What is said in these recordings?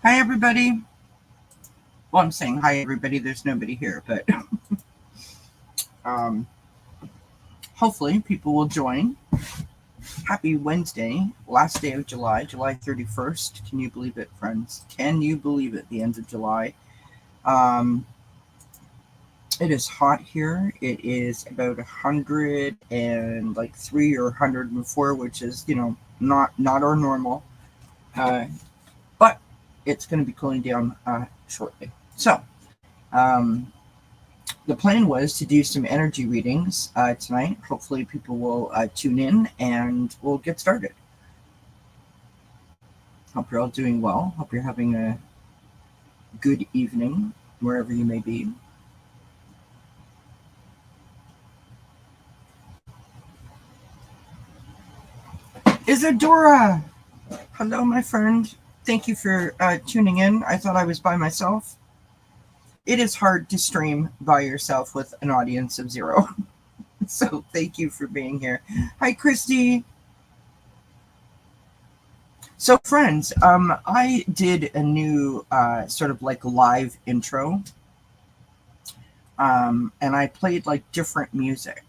Hi, everybody. Well, I'm saying hi, everybody. There's nobody here, but um, hopefully people will join. Happy Wednesday, last day of July, July 31st. Can you believe it, friends? Can you believe it? The end of July. Um, it is hot here. It is about 103 or 104, which is not our normal. But it's going to be cooling down shortly. So, um, the plan was to do some energy readings tonight. Hopefully, people will tune in and we'll get started. Hope you're all doing well. Hope you're having a good evening wherever you may be. Isadora! Hello, my friend. Thank you for tuning in. I thought I was by myself. It is hard to stream by yourself with an audience of 0. So thank you for being here. Hi, Christy. So, friends, I did a new sort of like live intro, and I played like different music.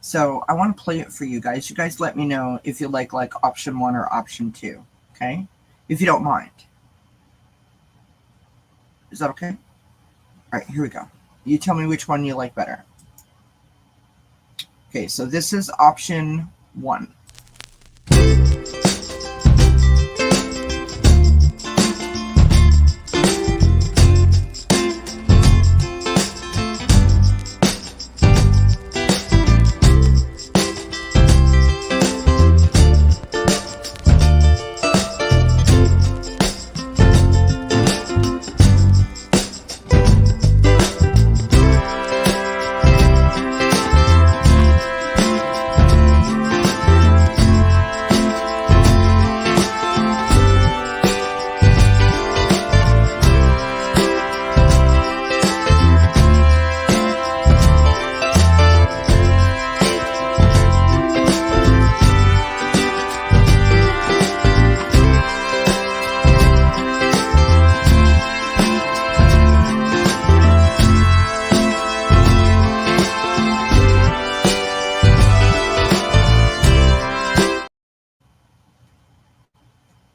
So I want to play it for you guys. You guys let me know if you like option 1 or option 2, okay? If you don't mind. Is that okay? All right, here we go. You tell me which one you like better. Okay, so this is option 1.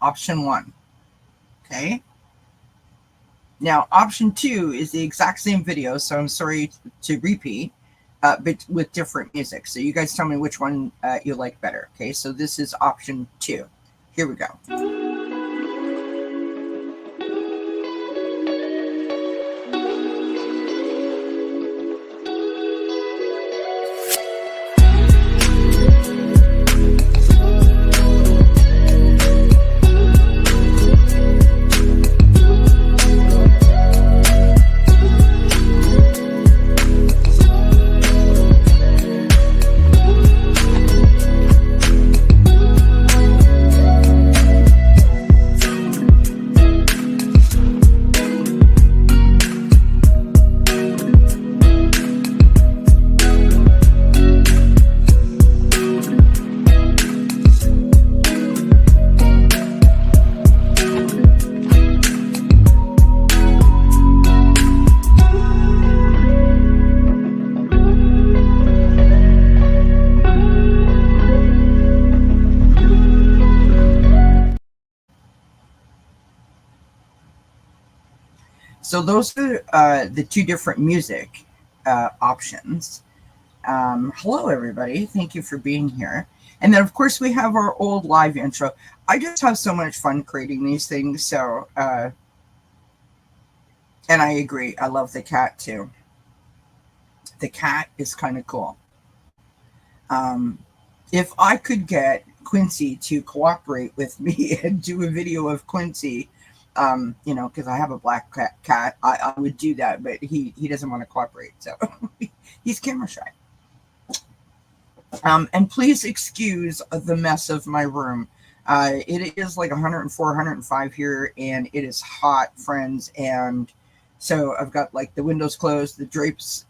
Option 1. Okay. Now, option 2 is the exact same video, so I'm sorry to repeat, but with different music. So you guys tell me which one you like better. Okay, so this is option 2. Here we go. So those are the 2 different music options. Hello, everybody. Thank you for being here. And then, of course, we have our old live intro. I just have so much fun creating these things. So, and I agree. I love the cat, too. The cat is kind of cool. If I could get Quincy to cooperate with me and do a video of Quincy, because I have a black cat, I would do that, but he doesn't want to cooperate, so he's camera shy. And please excuse the mess of my room. It is like 104, 105 here, and it is hot, friends, and so I've got like the windows closed, the drapes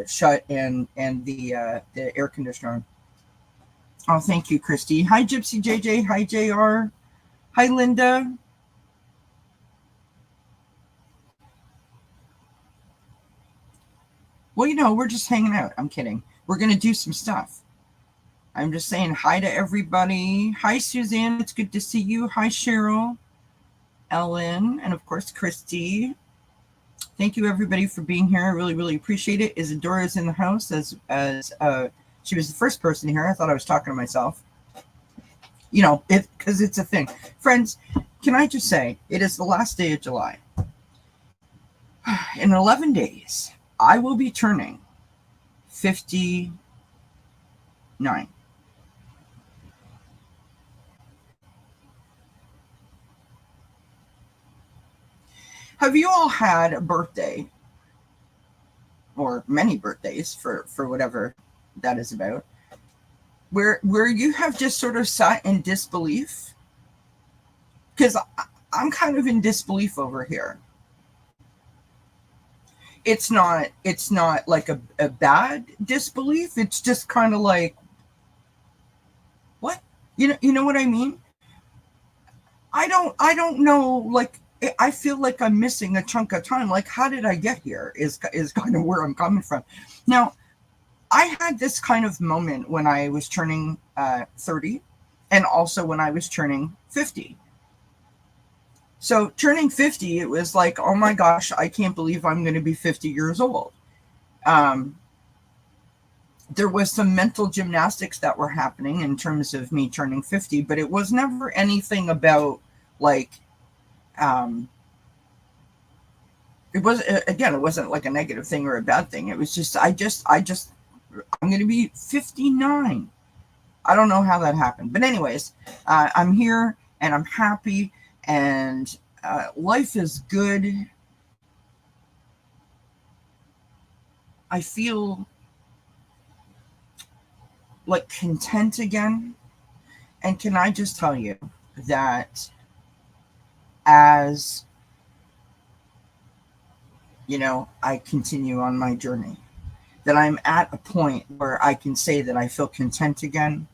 shut, and the air conditioner on. Oh, thank you, Christy. Hi, Gypsy JJ. Hi, JR. Hi, Linda. Well, you know, we're just hanging out. I'm kidding. We're going to do some stuff. I'm just saying hi to everybody. Hi, Suzanne. It's good to see you. Hi, Cheryl, Ellen, and of course, Christy. Thank you, everybody, for being here. I really, really appreciate it. Isadora's in the house as she was the first person here. I thought I was talking to myself. You know, because it's a thing. Friends, can I just say, it is the last day of July. In 11 days, I will be turning 59. Have you all had a birthday, or many birthdays for whatever that is about, where you have just sort of sat in disbelief? Because I'm kind of in disbelief over here. It's not like a bad disbelief. It's just kind of like, what? You know what I mean? I don't know, like, I feel like I'm missing a chunk of time. Like, how did I get here is kind of where I'm coming from. Now, I had this kind of moment when I was turning 30, and also when I was turning 50. So turning 50, it was like, oh my gosh, I can't believe I'm going to be 50 years old. There was some mental gymnastics that were happening in terms of me turning 50, but it was never anything about like, it wasn't like a negative thing or a bad thing. It was just, I'm going to be 59. I don't know how that happened. But anyways, I'm here and I'm happy and life is good. I feel like content again. And can I just tell you that as, you know, I continue on my journey, that I'm at a point where I can say that I feel content again.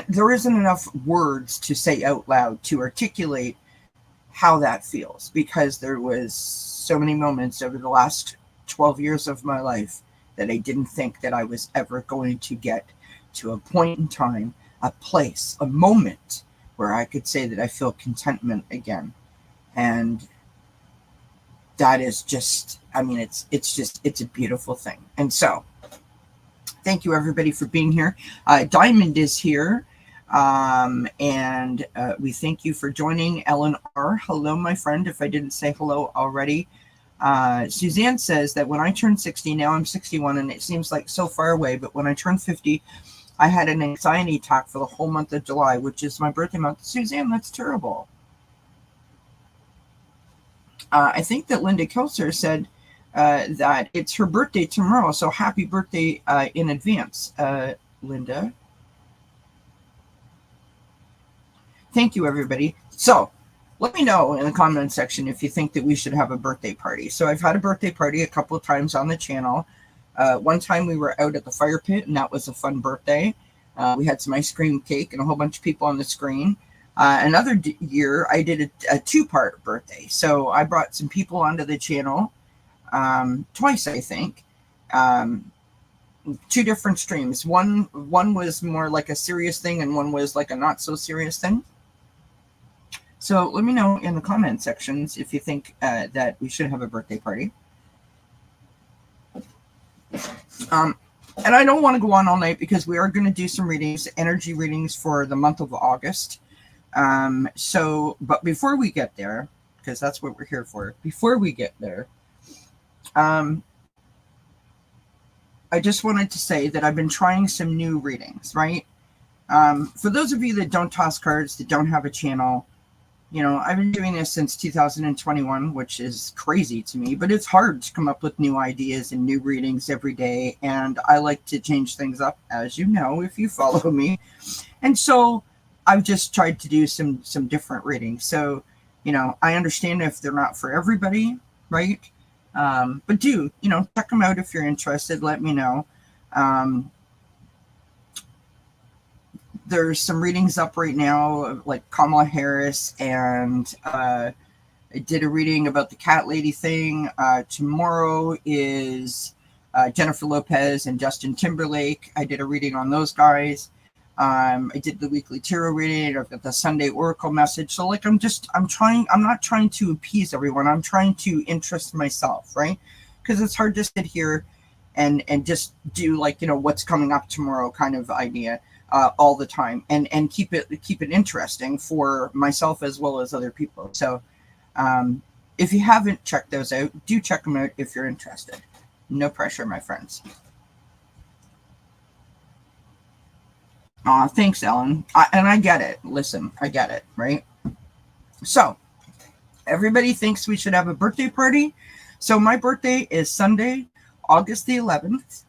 There isn't enough words to say out loud to articulate how that feels, because there was so many moments over the last 12 years of my life that I didn't think that I was ever going to get to a point in time, a place, a moment where I could say that I feel contentment again. And that is just, I mean, it's a beautiful thing. And so thank you everybody for being here. Diamond is here. And we thank you for joining. Ellen R. Hello, my friend, if I didn't say hello already. Suzanne says that when I turned 60, now I'm 61, and it seems like so far away, but when I turned 50, I had an anxiety attack for the whole month of July, which is my birthday month. Suzanne, that's terrible. I think that Linda Kelser said that it's her birthday tomorrow, so happy birthday in advance, Linda. Thank you, everybody. So let me know in the comment section if you think that we should have a birthday party. So I've had a birthday party a couple of times on the channel. One time we were out at the fire pit, and that was a fun birthday. We had some ice cream cake and a whole bunch of people on the screen. Another year, I did a two-part birthday. So I brought some people onto the channel twice, I think. Two different streams. One was more like a serious thing, and one was like a not so serious thing. So let me know in the comment sections if you think that we should have a birthday party. And I don't want to go on all night because we are going to do some readings, energy readings for the month of August. But before we get there, because that's what we're here for, before we get there, I just wanted to say that I've been trying some new readings, right? For those of you that don't toss cards, that don't have a channel, you know, I've been doing this since 2021, which is crazy to me, but it's hard to come up with new ideas and new readings every day. And I like to change things up, as you know, if you follow me. And so I've just tried to do some different readings. So, you know, I understand if they're not for everybody, right? But do, you know, check them out if you're interested. Let me know. There's some readings up right now, like Kamala Harris and I did a reading about the cat lady thing. Tomorrow is Jennifer Lopez and Justin Timberlake. I did a reading on those guys. I did the weekly tarot reading. I've got the Sunday Oracle message. So like, I'm not trying to appease everyone. I'm trying to interest myself, right? Because it's hard to sit here and just do like, what's coming up tomorrow kind of idea all the time, and keep it interesting for myself as well as other people. So if you haven't checked those out, do check them out if you're interested. No pressure, my friends. Thanks, Ellen. And I get it. Listen, I get it, right? So, everybody thinks we should have a birthday party. So, my birthday is Sunday, August the 11th.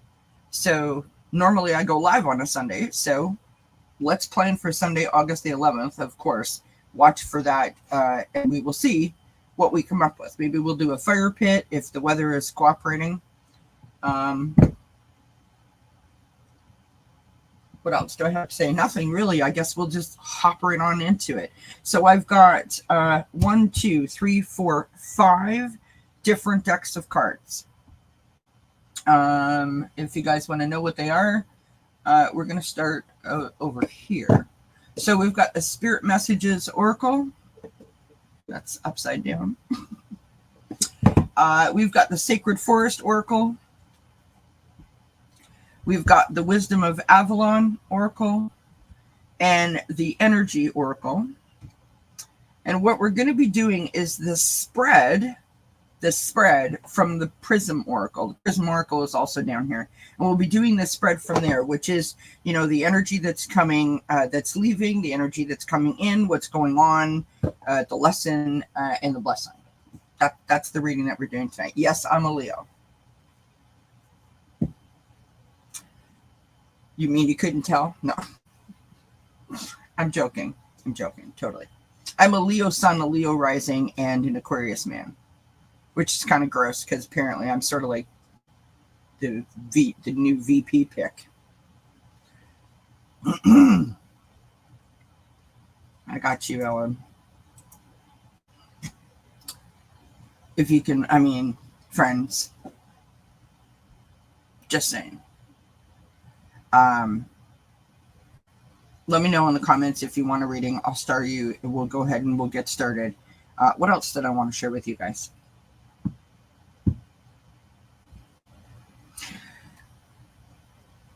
So, normally I go live on a Sunday. So, let's plan for Sunday, August the 11th, of course. Watch for that, and we will see what we come up with. Maybe we'll do a fire pit if the weather is cooperating. What else do I have to say? Nothing really. I guess we'll just hop right on into it. So I've got 1, 2, 3, 4, 5 different decks of cards. If you guys want to know what they are, we're going to start over here. So we've got the Spirit Messages Oracle. That's upside down. We've got the Sacred Forest Oracle. We've got the Wisdom of Avalon Oracle and the Energy Oracle. And what we're going to be doing is the spread from the Prism Oracle. The Prism Oracle is also down here. And we'll be doing the spread from there, which is, the energy that's coming, that's leaving, the energy that's coming in, what's going on, the lesson, and the blessing. That's the reading that we're doing tonight. Yes, I'm a Leo. You mean you couldn't tell? No. I'm joking. Totally. I'm a Leo sun, a Leo rising, and an Aquarius man. Which is kind of gross because apparently I'm sort of like the new VP pick. I got you, Ellen. If you can, friends. Just saying. Let me know in the comments if you want a reading. I'll start you. We'll go ahead and we'll get started. What else did I want to share with you guys?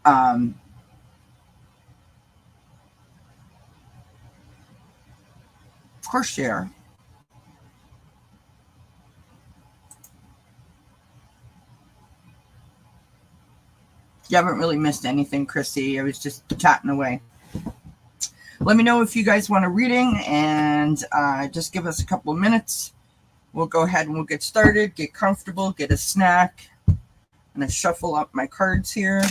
Of course, share. You haven't really missed anything, Chrissy. I was just chatting away. Let me know if you guys want a reading, and just give us a couple of minutes. We'll go ahead and we'll get started. Get comfortable. Get a snack. I'm going to shuffle up my cards here.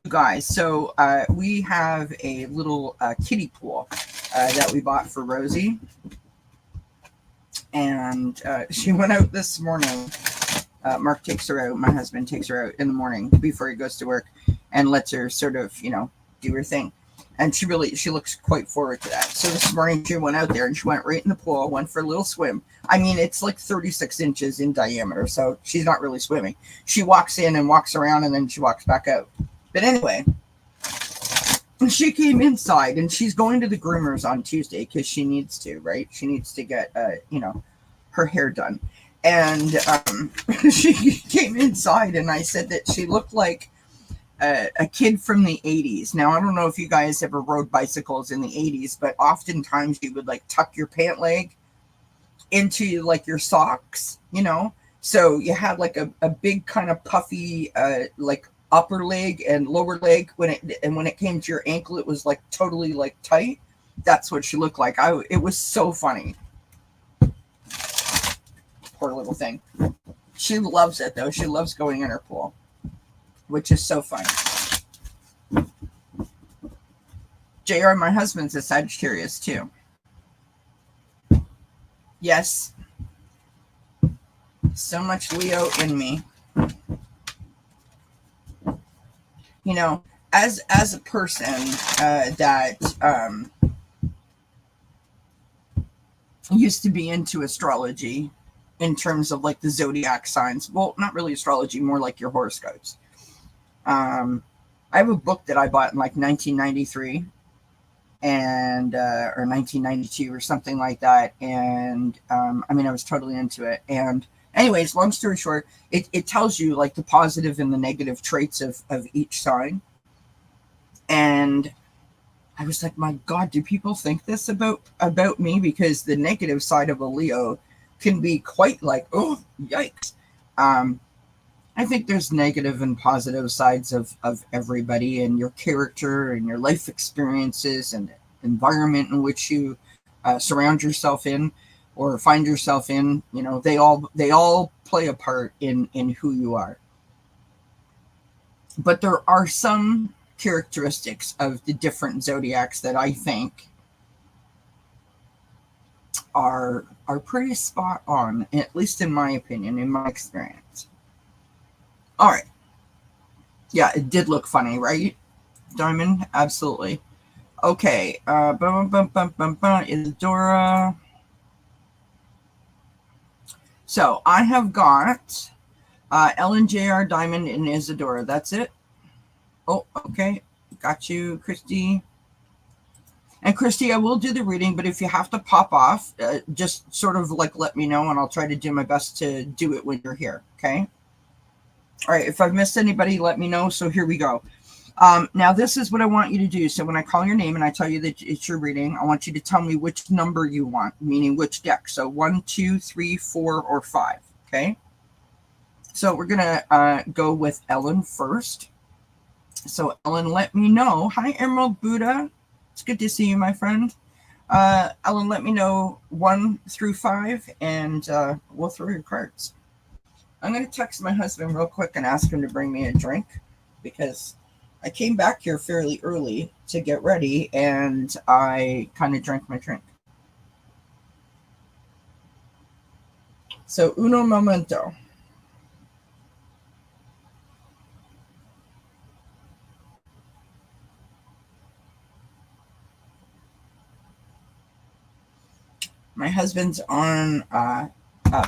Guys, so we have a little kiddie pool that we bought for Rosie. And she went out this morning. Mark takes her out. My husband takes her out in the morning before he goes to work and lets her sort of, do her thing. And she looks quite forward to that. So this morning she went out there and she went right in the pool, went for a little swim. It's like 36 inches in diameter, so she's not really swimming. She walks in and walks around and then she walks back out. But anyway, she came inside and she's going to the groomers on Tuesday because she needs to, right? She needs to get, her hair done. And she came inside and I said that she looked like a kid from the 80s. Now, I don't know if you guys ever rode bicycles in the 80s, but oftentimes you would like tuck your pant leg into like your socks, So you had like a big kind of puffy, like upper leg and lower leg when it came to your ankle, it was like totally like tight. That's what she looked like. It was so funny. Poor little thing. She loves it though. She loves going in her pool, which is so fun. JR, my husband's a Sagittarius too. Yes. So much Leo in me. as a person that used to be into astrology in terms of like the zodiac signs. Well, not really astrology, more like your horoscopes. I have a book that I bought in like 1993 and or 1992 or something like that. And I mean, I was totally into it. And anyways, long story short, it tells you like the positive and the negative traits of each sign. And I was like, my God, do people think this about me? Because the negative side of a Leo can be quite like, oh, yikes. I think there's negative and positive sides of everybody, and your character and your life experiences and environment in which you surround yourself in or find yourself in. You know, they all play a part in who you are. But there are some characteristics of the different zodiacs that I think are pretty spot on, at least in my opinion, in my experience. All right. Yeah, it did look funny, right? Diamond, absolutely. Okay. Isadora. So I have got Ellen, JR, Diamond, and Isadora. That's it. Oh, okay. Got you, Christy. And Christy, I will do the reading, but if you have to pop off, just sort of like let me know, and I'll try to do my best to do it when you're here. Okay. All right, if I've missed anybody, let me know. So here we go. Now, this is what I want you to do. So when I call your name and I tell you that it's your reading, I want you to tell me which number you want, meaning which deck. So 1, 2, 3, 4, or 5. Okay. So we're going to go with Ellen first. So Ellen, let me know. Hi, Emerald Buddha. It's good to see you, my friend. Ellen, let me know 1 through 5, and we'll throw your cards. I'm going to text my husband real quick and ask him to bring me a drink because I came back here fairly early to get ready and I kind of drank my drink. So, uno momento. My husband's on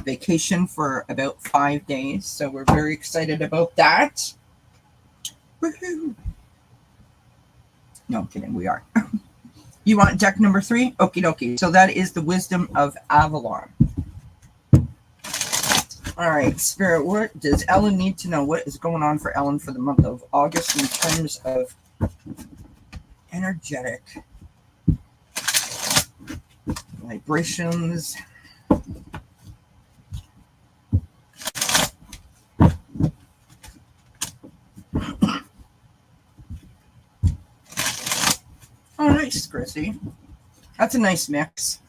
vacation for about 5 days, so we're very excited about that. Woohoo! No, I'm kidding, we are. You want deck number 3? Okie dokie. So that is the Wisdom of Avalon. All right, Spirit, what does Ellen need to know? What is going on for Ellen for the month of August in terms of energetic vibrations? Oh, nice, Chrissy. That's a nice mix.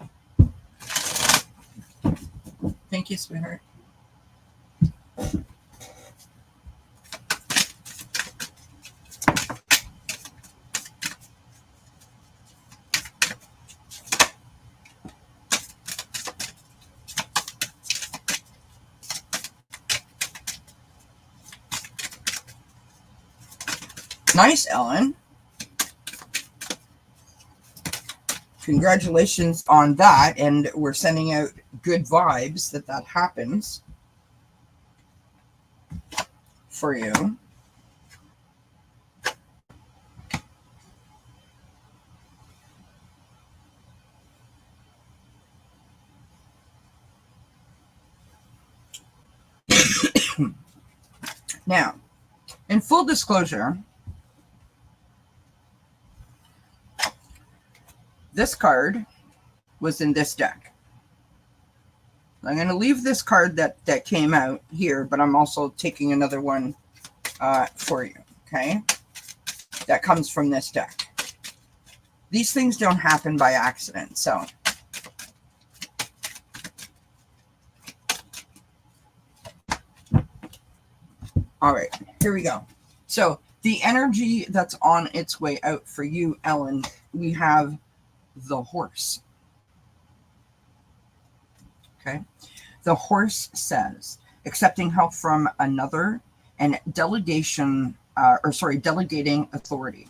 Thank you, sweetheart. Nice, Ellen. Congratulations on that, and we're sending out good vibes that happens for you. Now, in full disclosure, this card was in this deck. I'm going to leave this card that came out here, but I'm also taking another one for you, okay? That comes from this deck. These things don't happen by accident, so. All right, here we go. So the energy that's on its way out for you, Ellen, we have the Horse. Okay. The Horse says, accepting help from another and delegation delegating authority.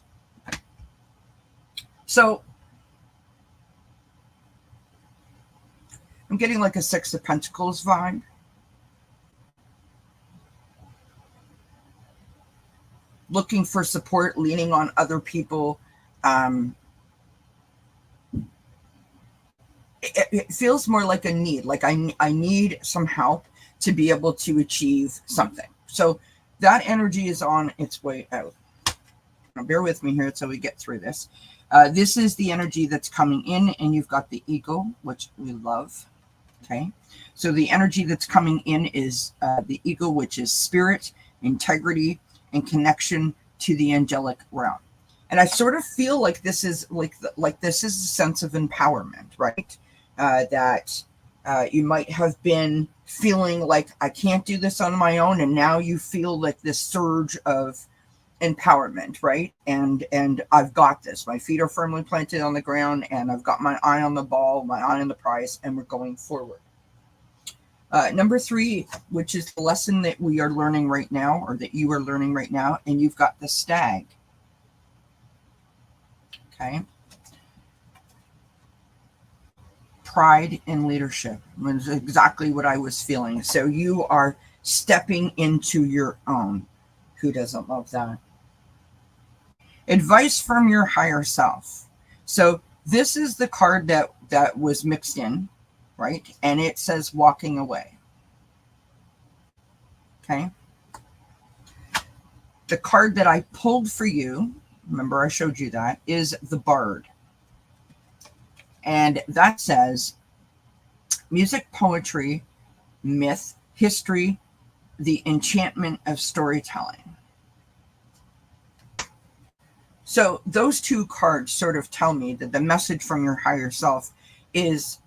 So I'm getting like a Six of Pentacles vibe. Looking for support, leaning on other people. It feels more like a need, like I need some help to be able to achieve something. So that energy is on its way out. Now, bear with me here until we get through this. This is the energy that's coming in, and you've got the ego, which we love. Okay, so the energy that's coming in is the ego, which is spirit, integrity, and connection to the angelic realm. And I sort of feel like this is like this is a sense of empowerment, right? That you might have been feeling like I can't do this on my own, and now you feel like this surge of empowerment, right? And I've got this. My feet are firmly planted on the ground, and I've got my eye on the ball, my eye on the prize, and we're going forward. Number 3, which is the lesson that we are learning right now, or that you are learning right now, and you've got the stag. Okay. Pride in leadership was exactly what I was feeling. So you are stepping into your own. Who doesn't love that? Advice from your higher self. So this is the card that was mixed in, right? And it says walking away. Okay. The card that I pulled for you, remember I showed you that, is the Bard. And that says music, poetry, myth, history, the enchantment of storytelling. So those two cards sort of tell me that the message from your higher self is,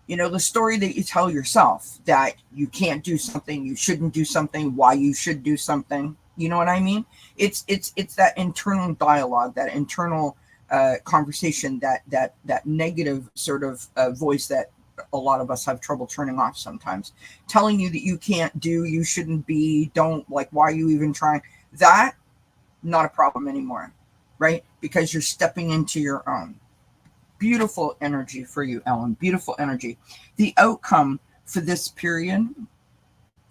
you know, the story that you tell yourself that you can't do something, you shouldn't do something, why you should do something. You know what I mean? It's that internal dialogue, that internal conversation, that negative sort of voice that a lot of us have trouble turning off sometimes, telling you that you can't do, you shouldn't be, don't, like, why are you even trying? That, not a problem anymore, right? Because you're stepping into your own. Beautiful energy for you, Ellen. Beautiful energy. The outcome for this period,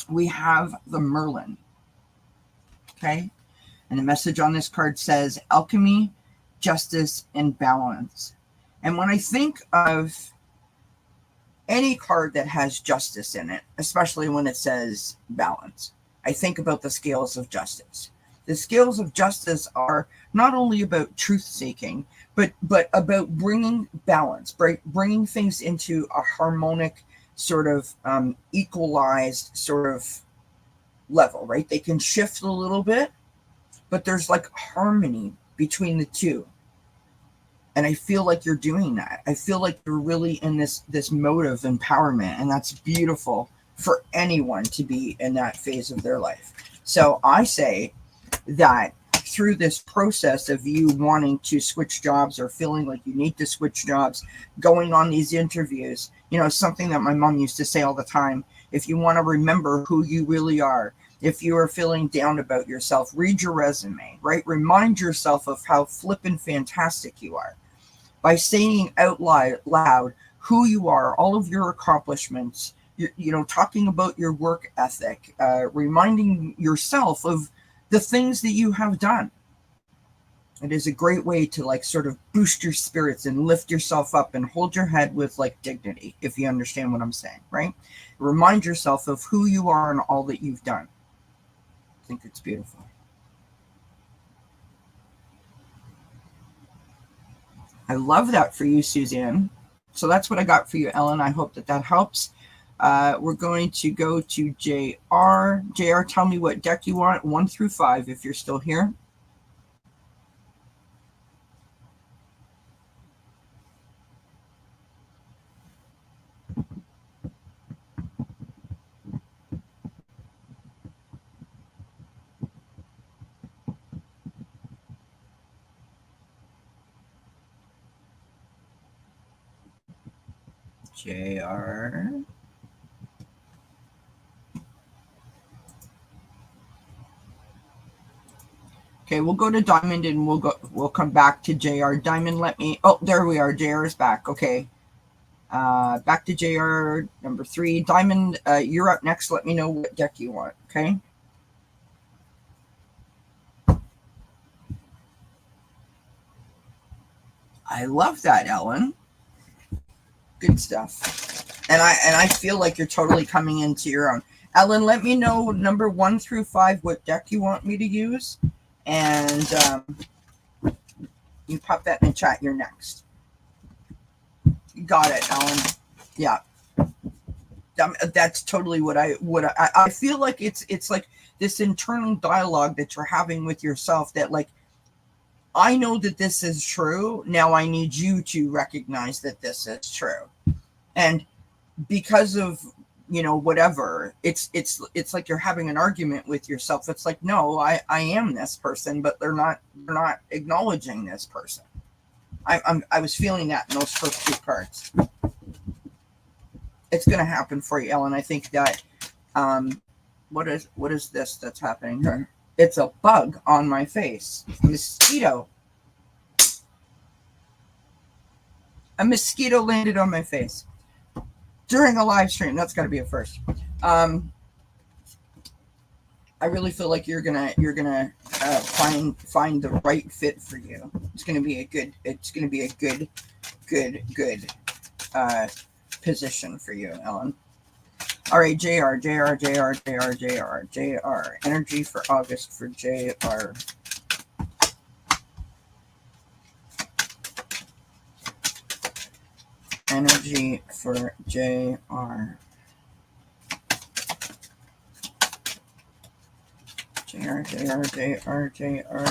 we have the Merlin. Okay. And the message on this card says alchemy, justice, and balance. And when I think of any card that has justice in it, especially when it says balance, I think about the scales of justice. The scales of justice are not only about truth seeking, but about bringing balance, bringing things into a harmonic sort of equalized sort of level, right? They can shift a little bit, but there's like harmony between the two. And I feel like you're doing that. I feel like you're really in this mode of empowerment, and that's beautiful for anyone to be in that phase of their life. So I say that through this process of you wanting to switch jobs or feeling like you need to switch jobs, going on these interviews, you know, something that my mom used to say all the time, if you want to remember who you really are, if you are feeling down about yourself, read your resume, right? Remind yourself of how flippin' fantastic you are by saying out loud who you are, all of your accomplishments, you know, talking about your work ethic, reminding yourself of the things that you have done. It is a great way to like sort of boost your spirits and lift yourself up and hold your head with like dignity, if you understand what I'm saying, right? Remind yourself of who you are and all that you've done. I think it's beautiful. I love that for you, Suzanne. So that's what I got for you, Ellen. I hope that helps. We're going to go to JR. JR, tell me what deck you want, 1 through 5, if you're still here. JR. Okay, we'll go to Diamond and we'll come back to JR. Diamond, let me, oh, there we are. JR is back. Okay. Back to JR number 3. Diamond, you're up next. Let me know what deck you want. Okay. I love that, Ellen. Good stuff. And I feel like you're totally coming into your own. Ellen, let me know number 1 through 5 what deck you want me to use. And you pop that in the chat. You're next. You got it, Ellen. Yeah. That's totally what I feel like. It's like this internal dialogue that you're having with yourself that, like, I know that this is true. Now I need you to recognize that this is true. And because of, you know, whatever, it's like you're having an argument with yourself. It's like, no, I am this person, but they're not acknowledging this person. I was feeling that in those first 2 cards. It's going to happen for you, Ellen. I think that what is this that's happening here? It's a bug on my face. A mosquito. A mosquito landed on my face during a live stream. That's got to be a first. I really feel like you're gonna find the right fit for you. It's gonna be a good position for you, Ellen. All right, JR. Energy for August for JR. Energy for JR.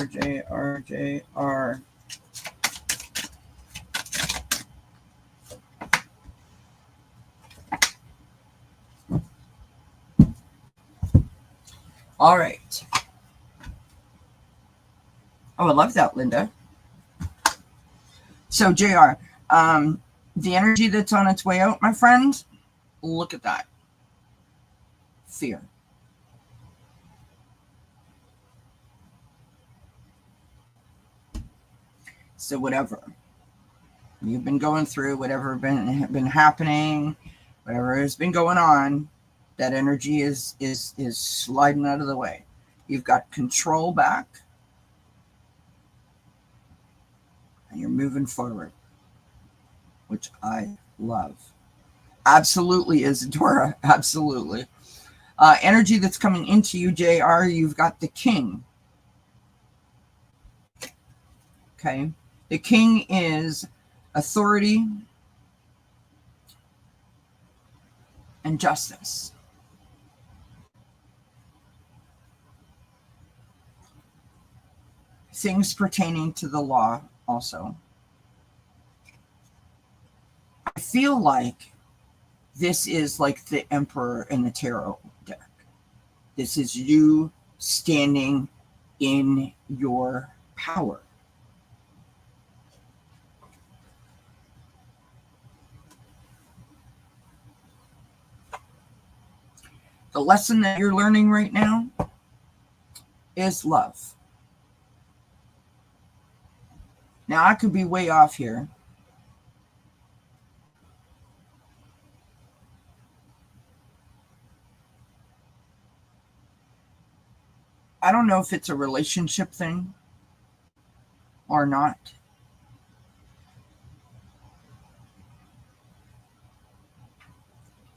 JR. All right. Oh, I love that, Linda. So, JR, the energy that's on its way out, my friend, look at that. Fear. So whatever you've been going through, whatever been happening, whatever has been going on, that energy is sliding out of the way. You've got control back, and you're moving forward, which I love. Absolutely, Isadora. Absolutely. Energy that's coming into you, JR, you've got the King. Okay. The King is authority and justice. Things pertaining to the law also. I feel like this is like the Emperor in the tarot deck. This is you standing in your power. The lesson that you're learning right now is love. Now, I could be way off here. I don't know if it's a relationship thing or not.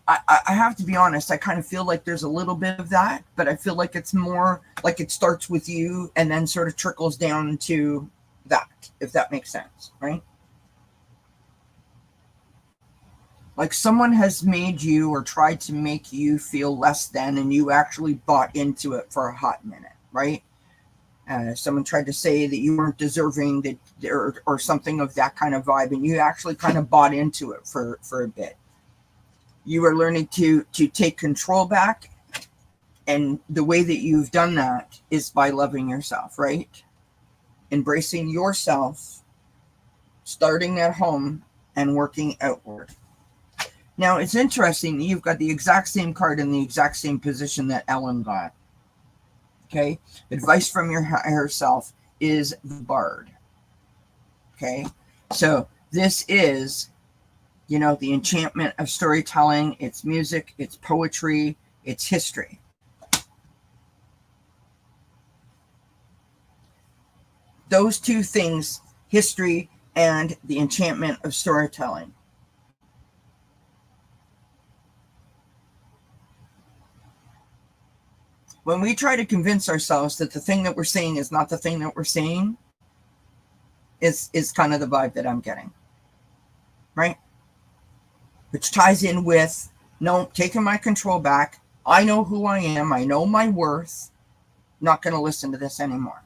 I have to be honest, I kind of feel like there's a little bit of that, but I feel like it's more like it starts with you and then sort of trickles down to that, if that makes sense, right? Like someone has made you or tried to make you feel less than, and you actually bought into it for a hot minute, right? Someone tried to say that you weren't deserving that, or something of that kind of vibe, and you actually kind of bought into it for a bit. You are learning to take control back, and the way that you've done that is by loving yourself, right? Embracing yourself, starting at home, and working outward. Now, it's interesting that you've got the exact same card in the exact same position that Ellen got. Okay. Advice from your higher self is the bard. Okay. So this is, the enchantment of storytelling. It's music, it's poetry, it's history. Those two things, history and the enchantment of storytelling. When we try to convince ourselves that the thing that we're saying is not the thing that we're saying, is kind of the vibe that I'm getting. Right? Which ties in with, no, taking my control back. I know who I am. I know my worth. Not going to listen to this anymore.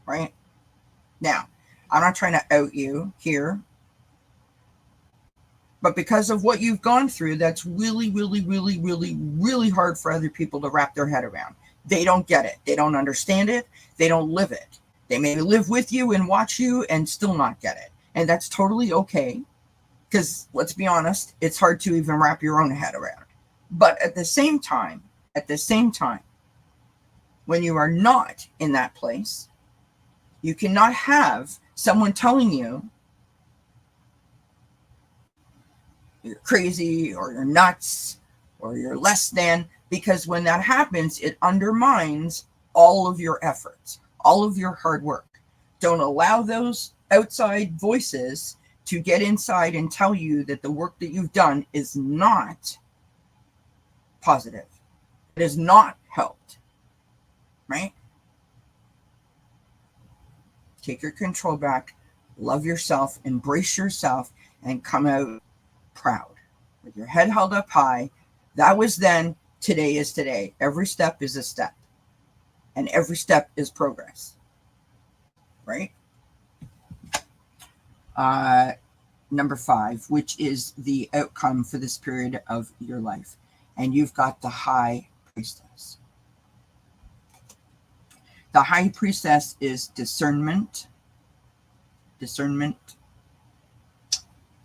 Right? Now, I'm not trying to out you here. But because of what you've gone through, that's really, really, really, really, really hard for other people to wrap their head around. They don't get it. They don't understand it. They don't live it. They may live with you and watch you and still not get it. And that's totally okay. Because let's be honest, it's hard to even wrap your own head around. But at the same time, when you are not in that place, you cannot have someone telling you you're crazy or you're nuts or you're less than, because when that happens, it undermines all of your efforts, all of your hard work. Don't allow those outside voices to get inside and tell you that the work that you've done is not positive. It has not helped, right? Take your control back, love yourself, embrace yourself, and come out proud with your head held up high. That was then. Today is today. Every step is a step, and every step is progress, right? Number 5, which is the outcome for this period of your life, and you've got the High Priestess. The High Priestess is discernment,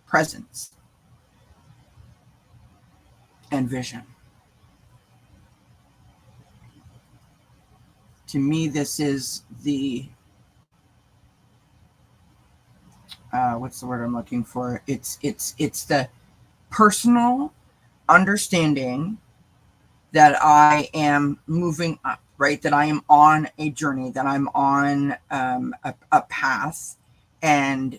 presence, and vision. To me, this is the what's the word I'm looking for? It's the personal understanding that I am moving up, right? That I am on a journey, that I'm on a path, and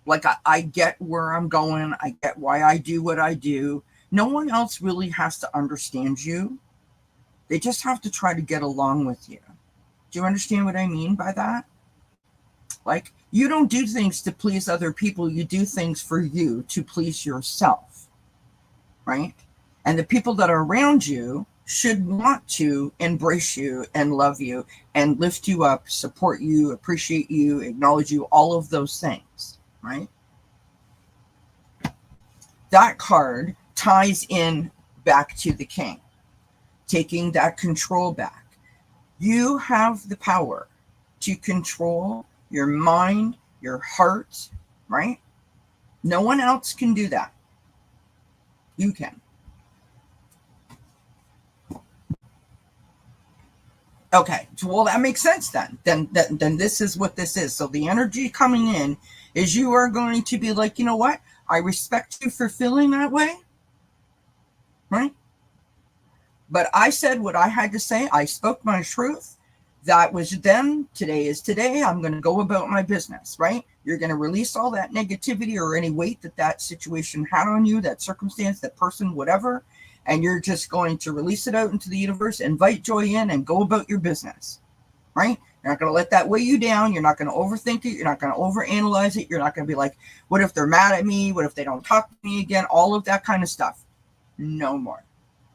like I get where I'm going. I get why I do what I do. No one else really has to understand you. They just have to try to get along with you. Do you understand what I mean by that? Like, you don't do things to please other people. You do things for you to please yourself, right? And the people that are around you should want to embrace you and love you and lift you up, support you, appreciate you, acknowledge you, all of those things, right? That card ties in back to the king, taking that control back. You have the power to control your mind, your heart, right? No one else can do that. You can. Okay, well, that makes sense then. Then this is what this is. So the energy coming in is you are going to be like, you know what? I respect you for feeling that way, right? But I said what I had to say. I spoke my truth. That was then. Today is today. I'm going to go about my business, right? You're going to release all that negativity or any weight that situation had on you, that circumstance, that person, whatever. And you're just going to release it out into the universe, invite joy in, and go about your business, right? You're not going to let that weigh you down. You're not going to overthink it. You're not going to overanalyze it. You're not going to be like, what if they're mad at me? What if they don't talk to me again? All of that kind of stuff. No more.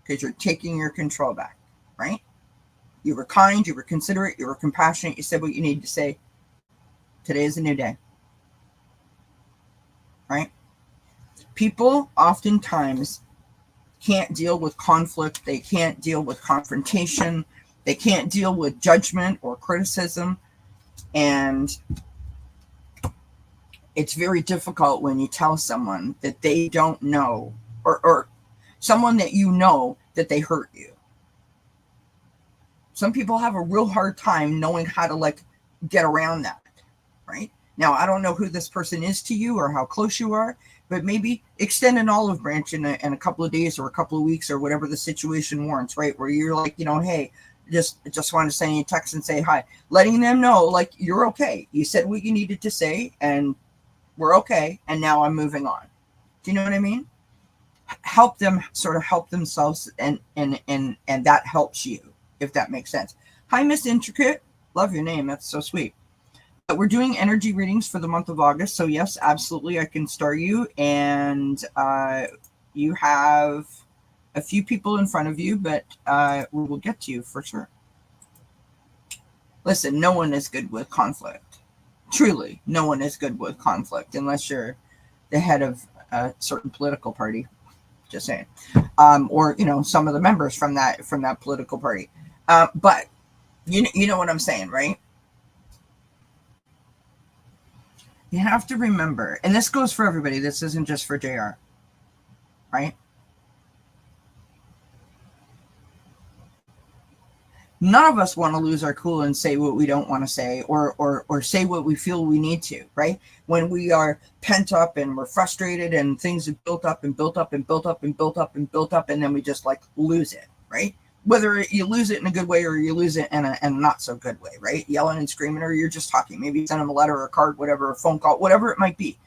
Because you're taking your control back, right? You were kind, you were considerate, you were compassionate, you said what you needed to say. Today is a new day, right? People oftentimes can't deal with conflict, they can't deal with confrontation, they can't deal with judgment or criticism, and it's very difficult when you tell someone that they don't know, or someone that you know that they hurt you. Some people have a real hard time knowing how to like get around that, right? Now, I don't know who this person is to you or how close you are, but maybe extend an olive branch in a couple of days or a couple of weeks or whatever the situation warrants, right? Where you're like, you know, hey, just want to send you a text and say hi, letting them know like you're okay. You said what you needed to say and we're okay. And now I'm moving on. Do you know what I mean? Help them sort of help themselves and that helps you, if that makes sense. Hi, Miss Intricate. Love your name. That's so sweet. But we're doing energy readings for the month of August. So yes, absolutely. I can start you. And you have a few people in front of you, but we will get to you for sure. Listen, no one is good with conflict. Truly, no one is good with conflict unless you're the head of a certain political party. Just saying, or you know, some of the members from that political party. But you know what I'm saying, right? You have to remember, and this goes for everybody. This isn't just for JR, right? None of us want to lose our cool and say what we don't want to say or say what we feel we need to, right? When we are pent up and we're frustrated and things have built up and built up and built up and built up and built up and then we just like lose it, right? Whether you lose it in a good way or you lose it in a not so good way, right? Yelling and screaming, or you're just talking. Maybe you send them a letter or a card, whatever, a phone call, whatever it might be.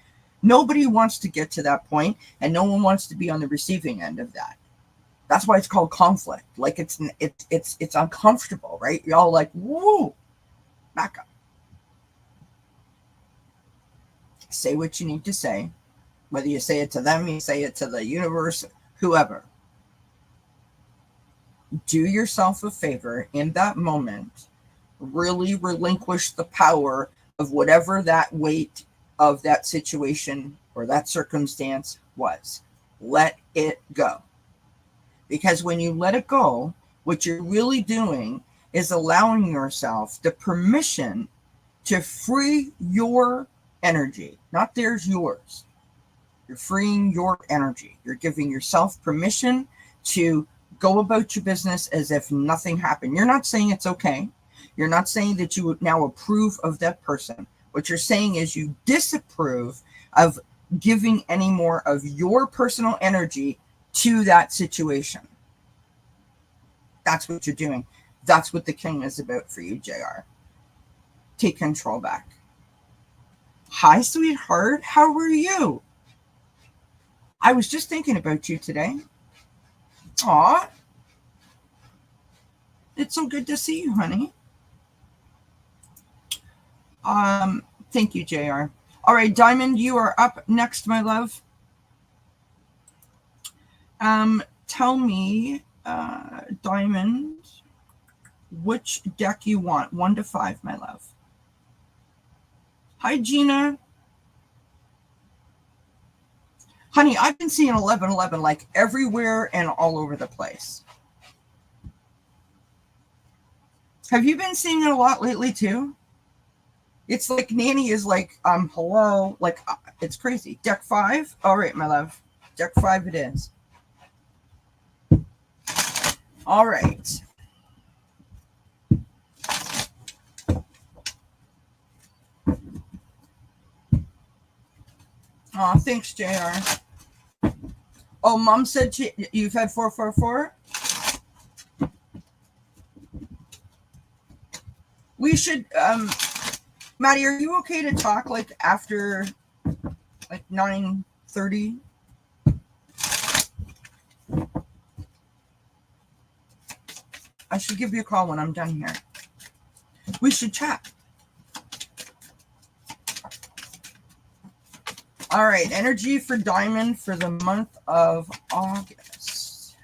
Nobody wants to get to that point and no one wants to be on the receiving end of that. That's why it's called conflict. Like it's uncomfortable, right? You're all like, whoa, back up. Say what you need to say. Whether you say it to them, you say it to the universe, whoever. Do yourself a favor in that moment. Really relinquish the power of whatever that weight of that situation or that circumstance was. Let it go. Because when you let it go, what you're really doing is allowing yourself the permission to free your energy, not theirs, yours. You're freeing your energy. You're giving yourself permission to go about your business as if nothing happened. You're not saying it's okay. You're not saying that you would now approve of that person. What you're saying is you disapprove of giving any more of your personal energy to that situation. That's what you're doing. That's what the king is about for you, JR. Take control back. Hi, sweetheart. How are you? I was just thinking about you today. Aw. It's so good to see you, honey. Thank you, JR. All right, Diamond, you are up next, my love. Tell me, Diamond, which deck you want, 1 to 5, my love. Hi, Gina. Honey, I've been seeing 1111 like everywhere and all over the place. Have you been seeing it a lot lately too? It's like Nanny is like, hello, like it's crazy. Deck 5? All right, my love. Deck 5 it is. All right. Oh, thanks, JR. Oh, Mom said you've had 444? We should, Maddie, are you okay to talk like after like 9:30? I should give you a call when I'm done here. We should chat. All right, energy for Diamond for the month of August.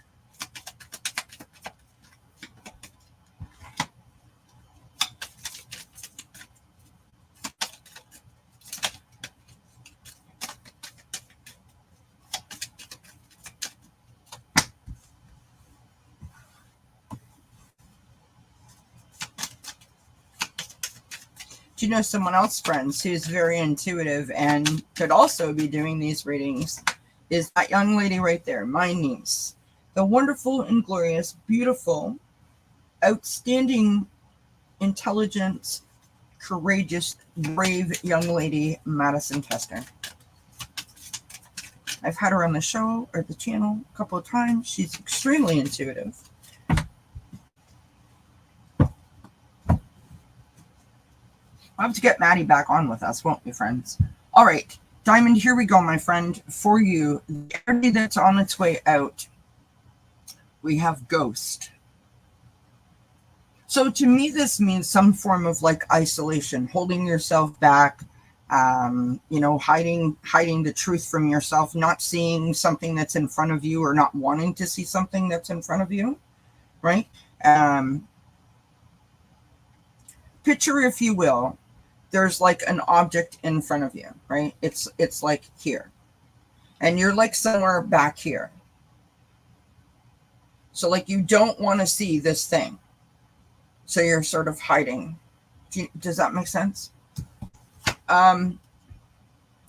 You know someone else, friends, who's very intuitive and could also be doing these readings is that young lady right there, my niece, the wonderful and glorious, beautiful outstanding, intelligent, courageous, brave young lady, Madison Tester. I've had her on the show or the channel a couple of times. She's extremely intuitive. We'll have to get Maddie back on with us, won't we, friends? All right, Diamond, here we go, my friend. For you, the energy that's on its way out, we have Ghost. So to me, this means some form of like isolation, holding yourself back, hiding the truth from yourself, not seeing something that's in front of you or not wanting to see something that's in front of you, right? Picture, if you will, there's like an object in front of you, right? It's like here, and you're like somewhere back here. So like you don't want to see this thing. So you're sort of hiding. Does that make sense?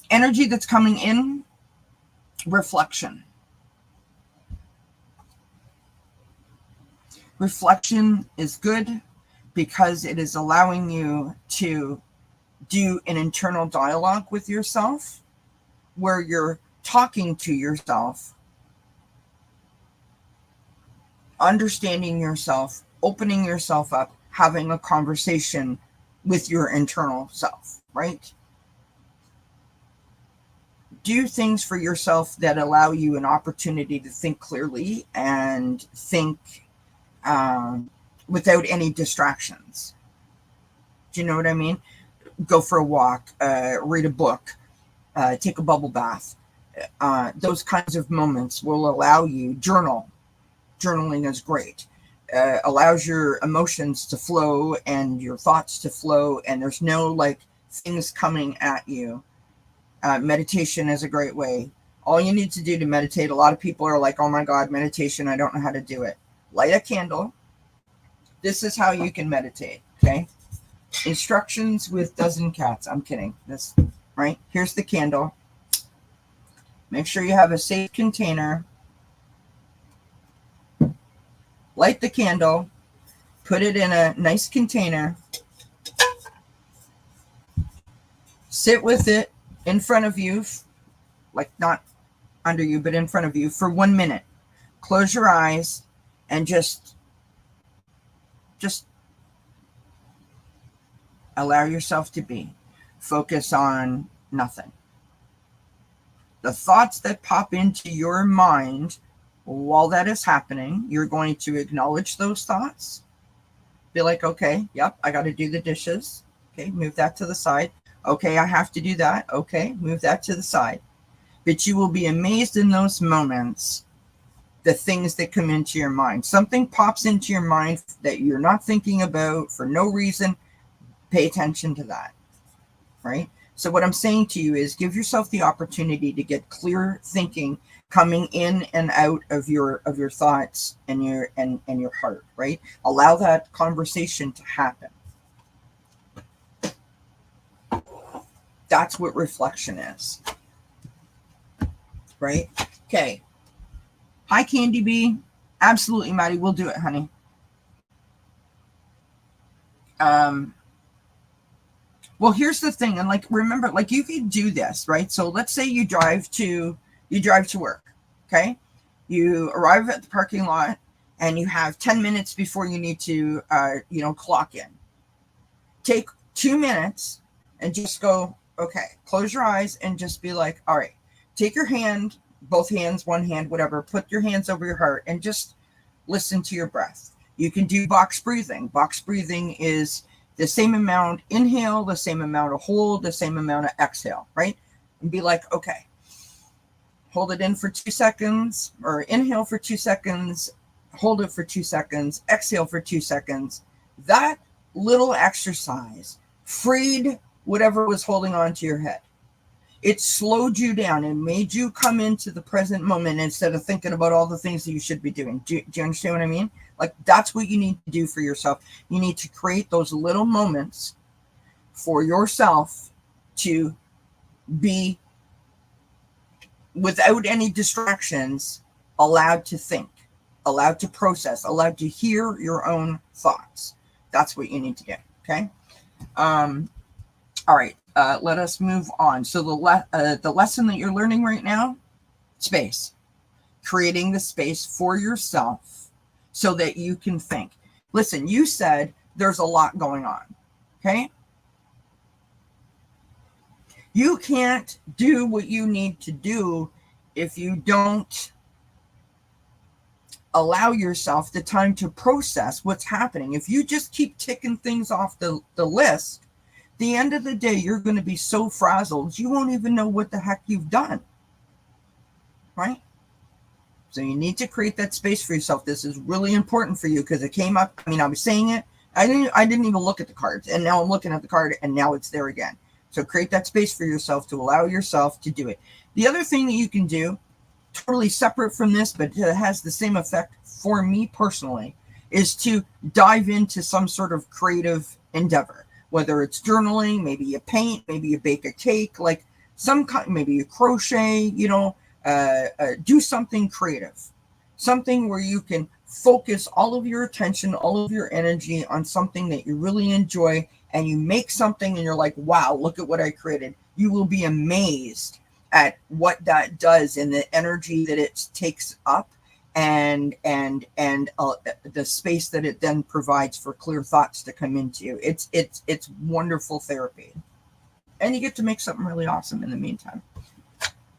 Energy that's coming in, reflection. Reflection is good because it is allowing you to do an internal dialogue with yourself where you're talking to yourself, understanding yourself, opening yourself up, having a conversation with your internal self, right? Do things for yourself that allow you an opportunity to think clearly and think without any distractions. Do you know what I mean? Go for a walk, read a book, take a bubble bath. Those kinds of moments will allow you, journaling is great. Allows your emotions to flow and your thoughts to flow, and there's no like things coming at you. Meditation is a great way. All you need to do to meditate, a lot of people are like, oh my God, meditation, I don't know how to do it. Light a candle. This is how you can meditate, okay? Instructions with dozen cats. I'm kidding. This, right? Here's the candle. Make sure you have a safe container. Light the candle. Put it in a nice container. Sit with it in front of you, like not under you, but in front of you for 1 minute. Close your eyes and just allow yourself to be. Focus on nothing. The thoughts that pop into your mind while that is happening, you're going to acknowledge those thoughts. Be like, okay, yep, I got to do the dishes. Okay, move that to the side. Okay, I have to do that. Okay, move that to the side. But you will be amazed in those moments, the things that come into your mind. Something pops into your mind that you're not thinking about for no reason. Pay attention to that, right? So what I'm saying to you is give yourself the opportunity to get clear thinking coming in and out of your thoughts and your heart, right? Allow that conversation to happen. That's what reflection is, right? Okay. Hi, Candy Bee. Absolutely, Maddie. We'll do it, honey. Well, here's the thing. And like, remember, like you could do this, right? So let's say you drive to work. Okay. You arrive at the parking lot and you have 10 minutes before you need to, clock in. Take 2 minutes and just go, okay, close your eyes and just be like, all right, take your hand, both hands, one hand, whatever, put your hands over your heart and just listen to your breath. You can do box breathing. Box breathing is the same amount inhale, the same amount of hold, the same amount of exhale, right? And be like, okay, hold it in for 2 seconds, or inhale for 2 seconds, hold it for 2 seconds, exhale for 2 seconds. That little exercise freed whatever was holding on to your head. It slowed you down and made you come into the present moment instead of thinking about all the things that you should be doing. Do you understand what I mean? Like, that's what you need to do for yourself. You need to create those little moments for yourself to be, without any distractions, allowed to think. allowed to process, allowed to hear your own thoughts. That's what you need to get. Okay. All right. Let us move on. So the lesson that you're learning right now, space, creating the space for yourself so that you can think. Listen, you said there's a lot going on. Okay. You can't do what you need to do if you don't allow yourself the time to process what's happening. If you just keep ticking things off the list, the end of the day, you're going to be so frazzled, you won't even know what the heck you've done. Right? So you need to create that space for yourself. This is really important for you because it came up. I mean, I was saying it. I didn't even look at the cards. And now I'm looking at the card and now it's there again. So create that space for yourself to allow yourself to do it. The other thing that you can do, totally separate from this, but it has the same effect for me personally, is to dive into some sort of creative endeavor, whether it's journaling, maybe you paint, maybe you bake a cake, like some kind, maybe you crochet, do something creative, something where you can focus all of your attention, all of your energy on something that you really enjoy, and you make something and you're like, wow, look at what I created. You will be amazed at what that does and the energy that it takes up and the space that it then provides for clear thoughts to come into. It's wonderful therapy. And you get to make something really awesome in the meantime.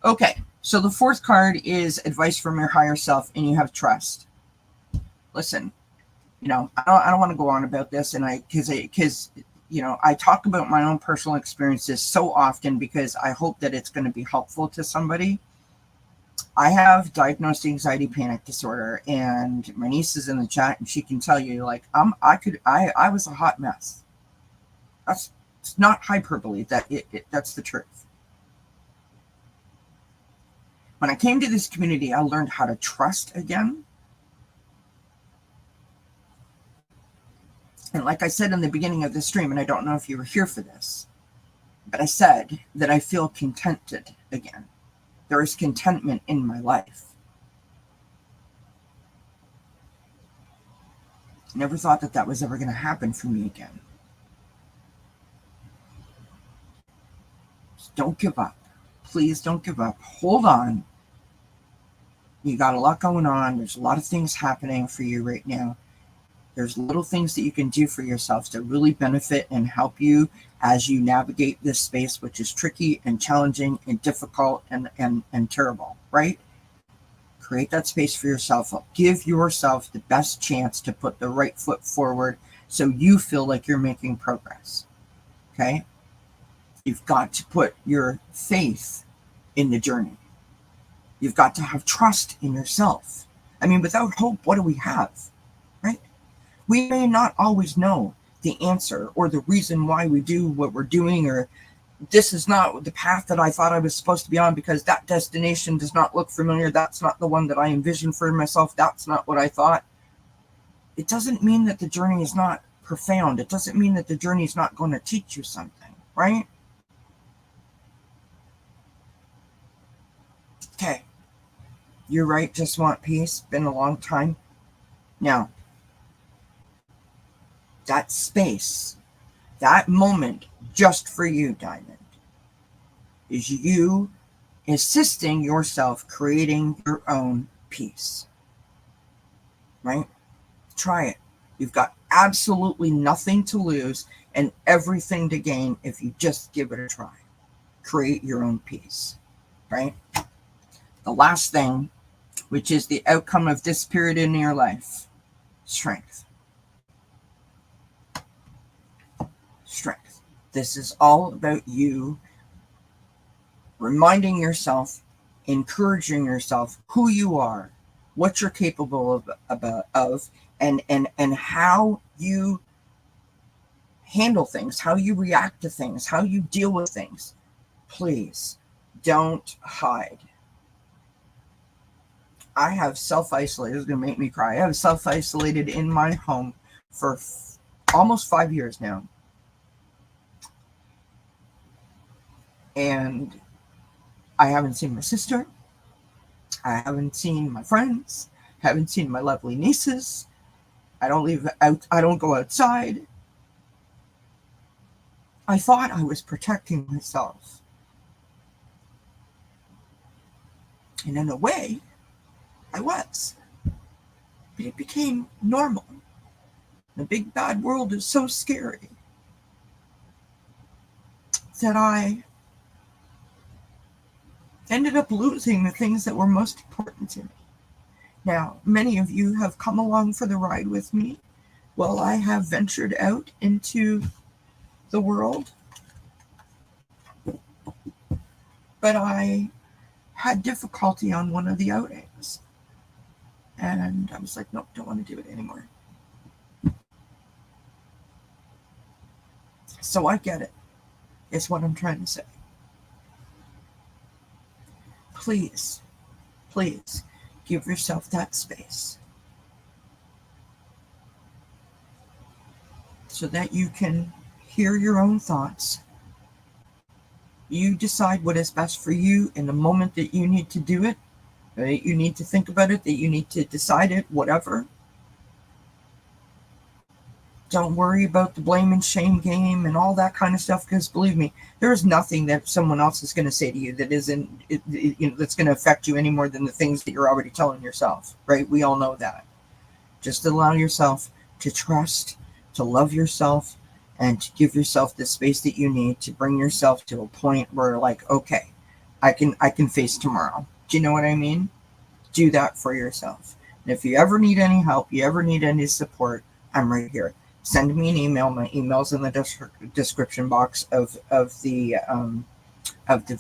Okay, so the fourth card is advice from your higher self, and you have trust. Listen, I don't want to go on about this, and because I talk about my own personal experiences so often because I hope that it's going to be helpful to somebody. I have diagnosed anxiety panic disorder, and my niece is in the chat, and she can tell you, like, I was a hot mess. It's not hyperbole. That's the truth. When I came to this community, I learned how to trust again. And like I said in the beginning of the stream, and I don't know if you were here for this, but I said that I feel contented again. There is contentment in my life. Never thought that was ever going to happen for me again. Just don't give up. Please don't give up. Hold on. You got a lot going on. There's a lot of things happening for you right now. There's little things that you can do for yourself to really benefit and help you as you navigate this space, which is tricky and challenging and difficult and terrible, right? Create that space for yourself. Give yourself the best chance to put the right foot forward so you feel like you're making progress, okay? You've got to put your faith in the journey. You've got to have trust in yourself. I mean, without hope, what do we have, right? We may not always know the answer or the reason why we do what we're doing, or this is not the path that I thought I was supposed to be on because that destination does not look familiar. That's not the one that I envisioned for myself. That's not what I thought. It doesn't mean that the journey is not profound. It doesn't mean that the journey is not going to teach you something, right? Okay. You're right. Just want peace. Been a long time. Now, that space, that moment just for you, Diamond, is you assisting yourself creating your own peace, right? Try it. You've got absolutely nothing to lose and everything to gain if you just give it a try. Create your own peace, right? The last thing, which is the outcome of this period in your life, strength. Strength. This is all about you reminding yourself, encouraging yourself who you are, what you're capable of, and how you handle things, how you react to things, how you deal with things. Please don't hide. I have self-isolated. It's going to make me cry. I have self-isolated in my home for almost 5 years now. And I haven't seen my sister. I haven't seen my friends. Haven't seen my lovely nieces. I don't go outside. I thought I was protecting myself. And in a way, I was. But it became normal. The big bad world is so scary that I ended up losing the things that were most important to me. Now, many of you have come along for the ride with me while I have ventured out into the world. But I had difficulty on one of the outings. And I was like, nope, don't want to do it anymore. So I get it, is what I'm trying to say. Please, please give yourself that space so that you can hear your own thoughts. You decide what is best for you in the moment that you need to do it, that you need to think about it, that you need to decide it, whatever. Don't worry about the blame and shame game and all that kind of stuff, because believe me, there is nothing that someone else is going to say to you that isn't, that's going to affect you any more than the things that you're already telling yourself, right? We all know that. Just allow yourself to trust, to love yourself, and to give yourself the space that you need to bring yourself to a point where, like, okay, I can face tomorrow. Do you know what I mean? Do that for yourself. And if you ever need any help, you ever need any support, I'm right here. Send me an email. My email's in the description box of the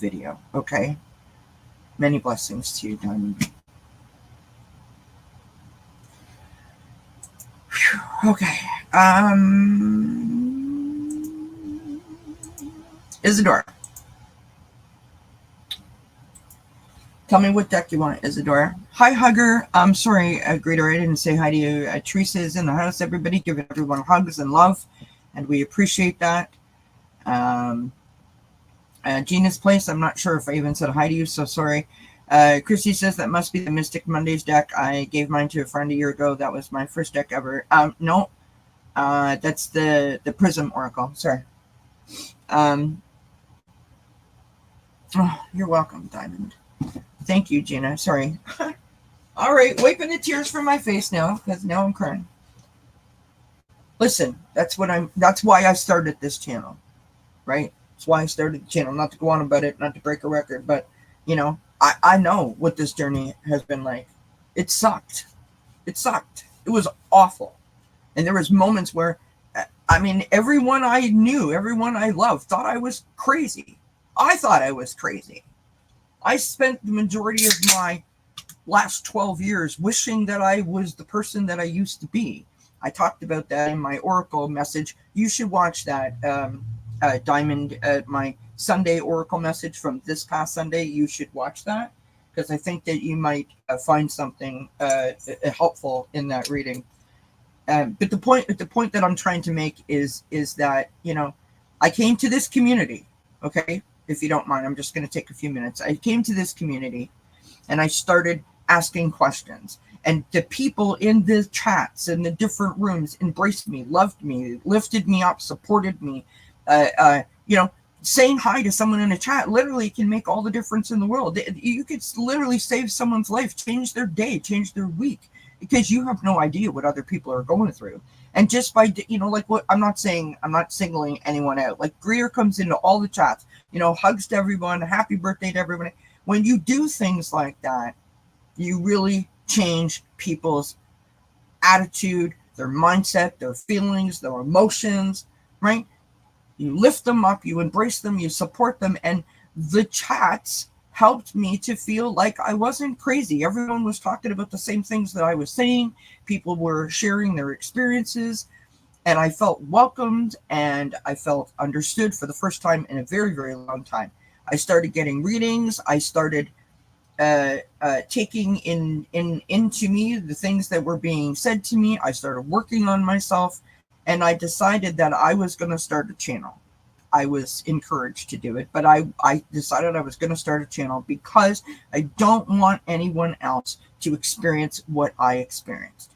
video. Okay. Many blessings to you, Diamond. Whew. Okay. Isadora. Tell me what deck you want, Isadora. Hi, Hugger. I'm sorry, Greeter, I didn't say hi to you. Teresa is in the house, everybody. Giving everyone hugs and love, and we appreciate that. Gina's Place, I'm not sure if I even said hi to you, so sorry. Christy says that must be the Mystic Mondays deck. I gave mine to a friend a year ago. That was my first deck ever. No, that's the Prism Oracle. Sorry. Oh, you're welcome, Diamond. Thank you, Gina. Sorry. All right, wiping the tears from my face now, because now I'm crying. Listen, that's why I started this channel, right? That's why I started the channel. Not to go on about it, not to break a record, but I know what this journey has been like. It sucked. It sucked. It was awful. And there was moments where, everyone I knew, everyone I loved thought I was crazy. I thought I was crazy. I spent the majority of my last 12 years wishing that I was the person that I used to be. I talked about that in my Oracle message. You should watch that, Diamond, my Sunday Oracle message from this past Sunday. You should watch that, because I think that you might find something helpful in that reading. But the point that I'm trying to make is that, I came to this community, okay? If you don't mind, I'm just going to take a few minutes. I came to this community and I started asking questions. And the people in the chats and the different rooms embraced me, loved me, lifted me up, supported me. Saying hi to someone in a chat literally can make all the difference in the world. You could literally save someone's life, change their day, change their week, because you have no idea what other people are going through. And just by, I'm not singling anyone out. Like, Greer comes into all the chats, hugs to everyone, happy birthday to everybody. When you do things like that, you really change people's attitude, their mindset, their feelings, their emotions, right? You lift them up, you embrace them, you support them. And the chats helped me to feel like I wasn't crazy. Everyone was talking about the same things that I was saying. People were sharing their experiences, and I felt welcomed and I felt understood for the first time in a very, very long time. I started getting readings. I started taking into me the things that were being said to me. I started working on myself, and I decided that I was going to start a channel. I was encouraged to do it, but I decided I was going to start a channel because I don't want anyone else to experience what I experienced.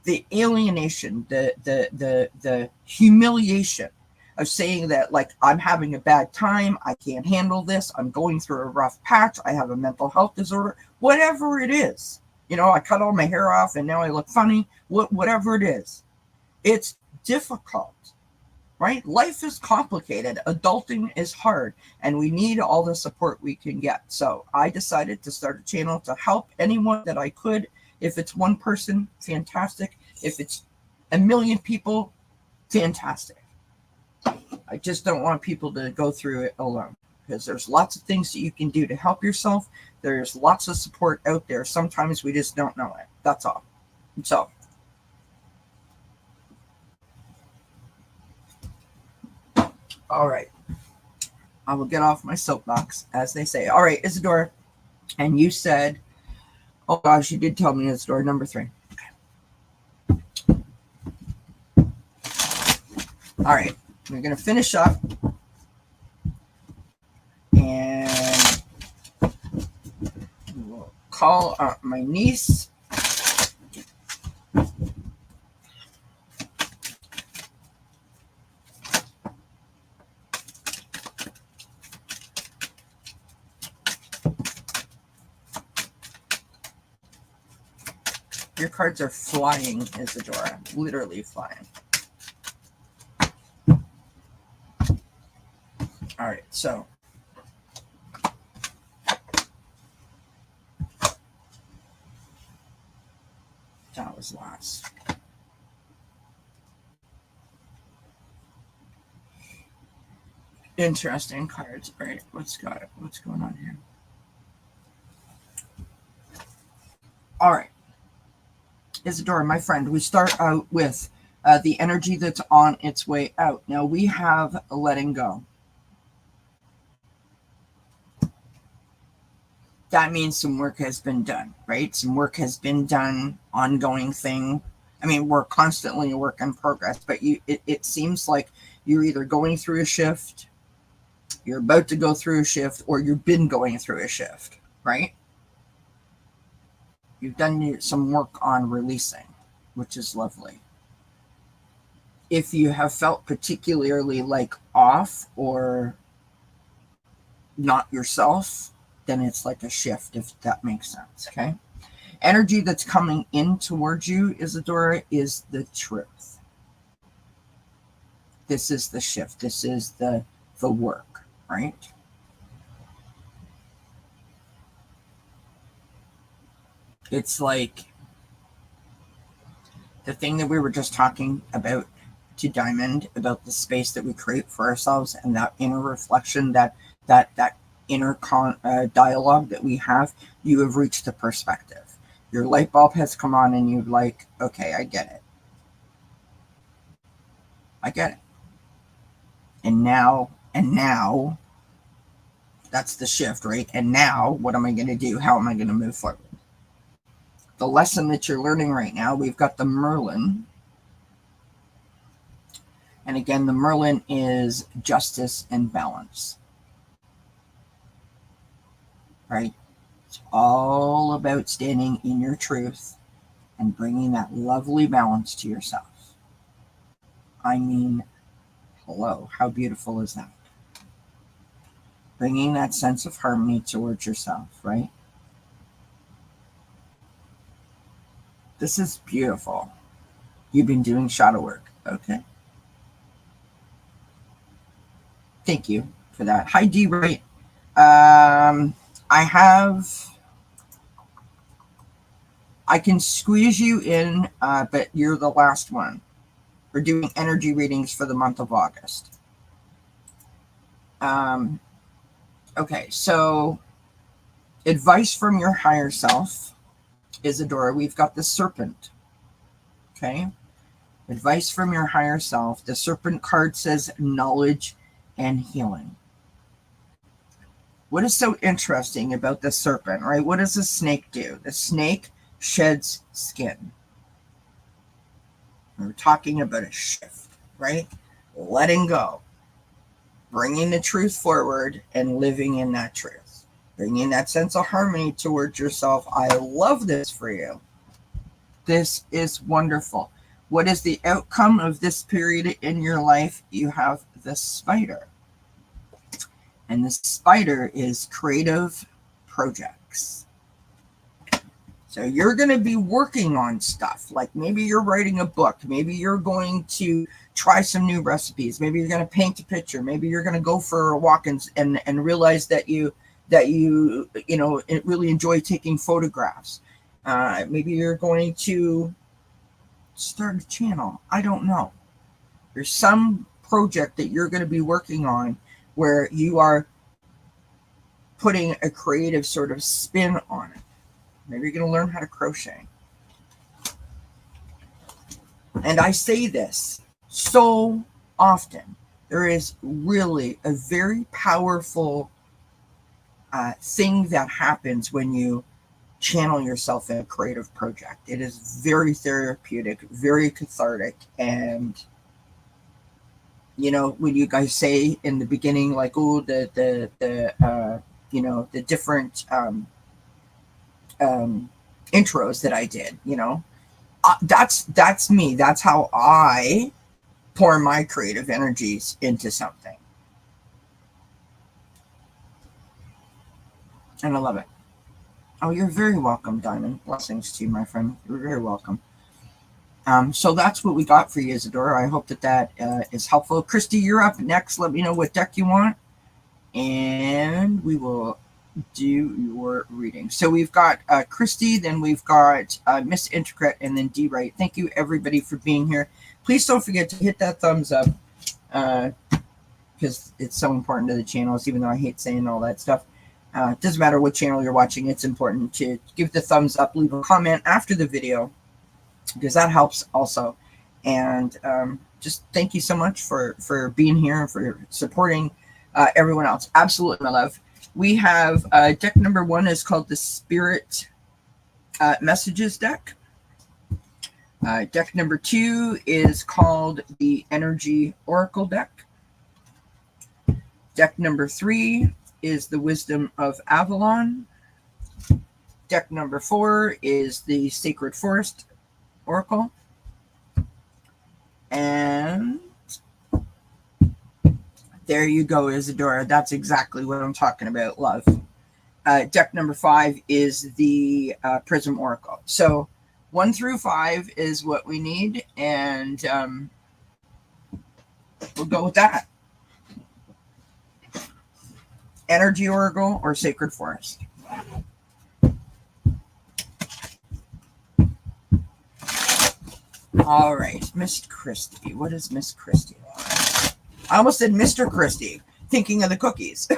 The alienation, the humiliation of saying that, like, I'm having a bad time, I can't handle this, I'm going through a rough patch, I have a mental health disorder, whatever it is. You know, I cut all my hair off and now I look funny, whatever it is. It's difficult, right? Life is complicated. Adulting is hard, and we need all the support we can get. So I decided to start a channel to help anyone that I could. If it's one person, fantastic. If it's a million people, fantastic. I just don't want people to go through it alone, because there's lots of things that you can do to help yourself. There's lots of support out there. Sometimes we just don't know it. That's all. So, all right. I will get off my soapbox, as they say. All right, Isadora. And you said, oh gosh, you did tell me, Isadora, number 3. Okay. All right. We're going to finish up. And we'll call up my niece. Your cards are flying, Isadora. Literally flying. All right, so that was last. Interesting cards. All right, what's going on here? All right, Isadora, my friend, we start out with the energy that's on its way out. Now we have a letting go. That means some work has been done, right? Some work has been done, ongoing thing. I mean, we're constantly a work in progress, but it seems like you're either going through a shift, you're about to go through a shift, or you've been going through a shift, right? You've done some work on releasing, which is lovely. If you have felt particularly like off or not yourself, then it's like a shift, if that makes sense, okay? Energy that's coming in towards you, Isadora, is the truth. This is the shift. This is the work, right? It's like the thing that we were just talking about to Diamond, about the space that we create for ourselves and that inner reflection, that inner dialogue that we have. You have reached the perspective. Your light bulb has come on and you're like, okay, I get it. I get it. And now, that's the shift, right? And now, what am I going to do? How am I going to move forward? The lesson that you're learning right now, we've got the Merlin. And again, the Merlin is justice and balance. Right? It's all about standing in your truth and bringing that lovely balance to yourself. I mean, hello, how beautiful is that? Bringing that sense of harmony towards yourself, right? This is beautiful. You've been doing shadow work, okay? Thank you for that. Hi, D. Right. I can squeeze you in, but you're the last one. We're doing energy readings for the month of August. Okay, so advice from your higher self, Isadora. We've got the Serpent. Okay, advice from your higher self. The Serpent card says knowledge and healing. What is so interesting about the serpent, right? What does the snake do? The snake sheds skin. We're talking about a shift, right? Letting go. bringing the truth forward and living in that truth, bringing that sense of harmony towards yourself. I love this for you. This is wonderful. What is the outcome of this period in your life? You have the spider. And the spider is creative projects. So you're going to be working on stuff. Like maybe you're writing a book. Maybe you're going to try some new recipes. Maybe you're going to paint a picture. Maybe you're going to go for a walk and realize that you really enjoy taking photographs. Maybe you're going to start a channel. I don't know. There's some project that you're going to be working on where you are putting a creative sort of spin on it. Maybe you're going to learn how to crochet. And I say this so often. There is really a very powerful thing that happens when you channel yourself in a creative project. It is very therapeutic, very cathartic. And, when you guys say in the beginning, like, oh, the different intros that I did, that's me. That's how I pour my creative energies into something. And I love it. Oh, you're very welcome, Diamond. Blessings to you, my friend. You're very welcome. So that's what we got for you, Isadora. I hope that is helpful. Christy, you're up next. Let me know what deck you want, and we will do your reading. So we've got Christy, then we've got Miss Intricate, and then D. Wright. Thank you, everybody, for being here. Please don't forget to hit that thumbs up because it's so important to the channels, even though I hate saying all that stuff. It doesn't matter what channel you're watching. It's important to give the thumbs up, leave a comment after the video, because that helps also. And just thank you so much for being here and for supporting everyone else. Absolutely, my love. We have deck number 1 is called the Spirit Messages deck. Deck number 2 is called the Energy Oracle deck. Deck number 3 is the Wisdom of Avalon. Deck number 4 is the Sacred Forest Oracle. And there you go, Isadora. That's exactly what I'm talking about, love. Deck number 5 is the Prism Oracle. So 1 through 5 is what we need, and we'll go with that. Energy Oracle or Sacred Forest. All right, Miss Christie. What is Miss Christie? I almost said Mr. Christie, thinking of the cookies.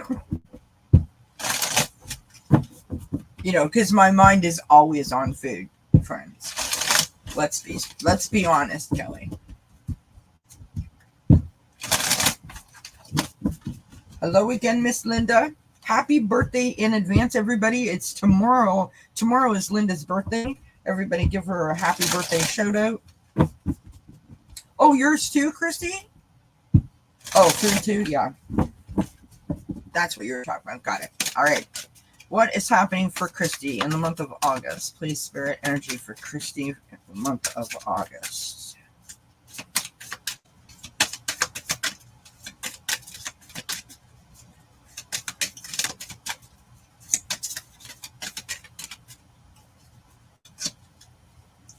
Because my mind is always on food, friends. Let's be honest, Kelly. Hello again, Miss Linda. Happy birthday in advance, everybody. It's tomorrow. Tomorrow is Linda's birthday. Everybody give her a happy birthday shout out. Oh, yours too, Christy? Oh, food too? Yeah. That's what you were talking about. Got it. All right. What is happening for Christy in the month of August? Please, Spirit energy for Christy in the month of August.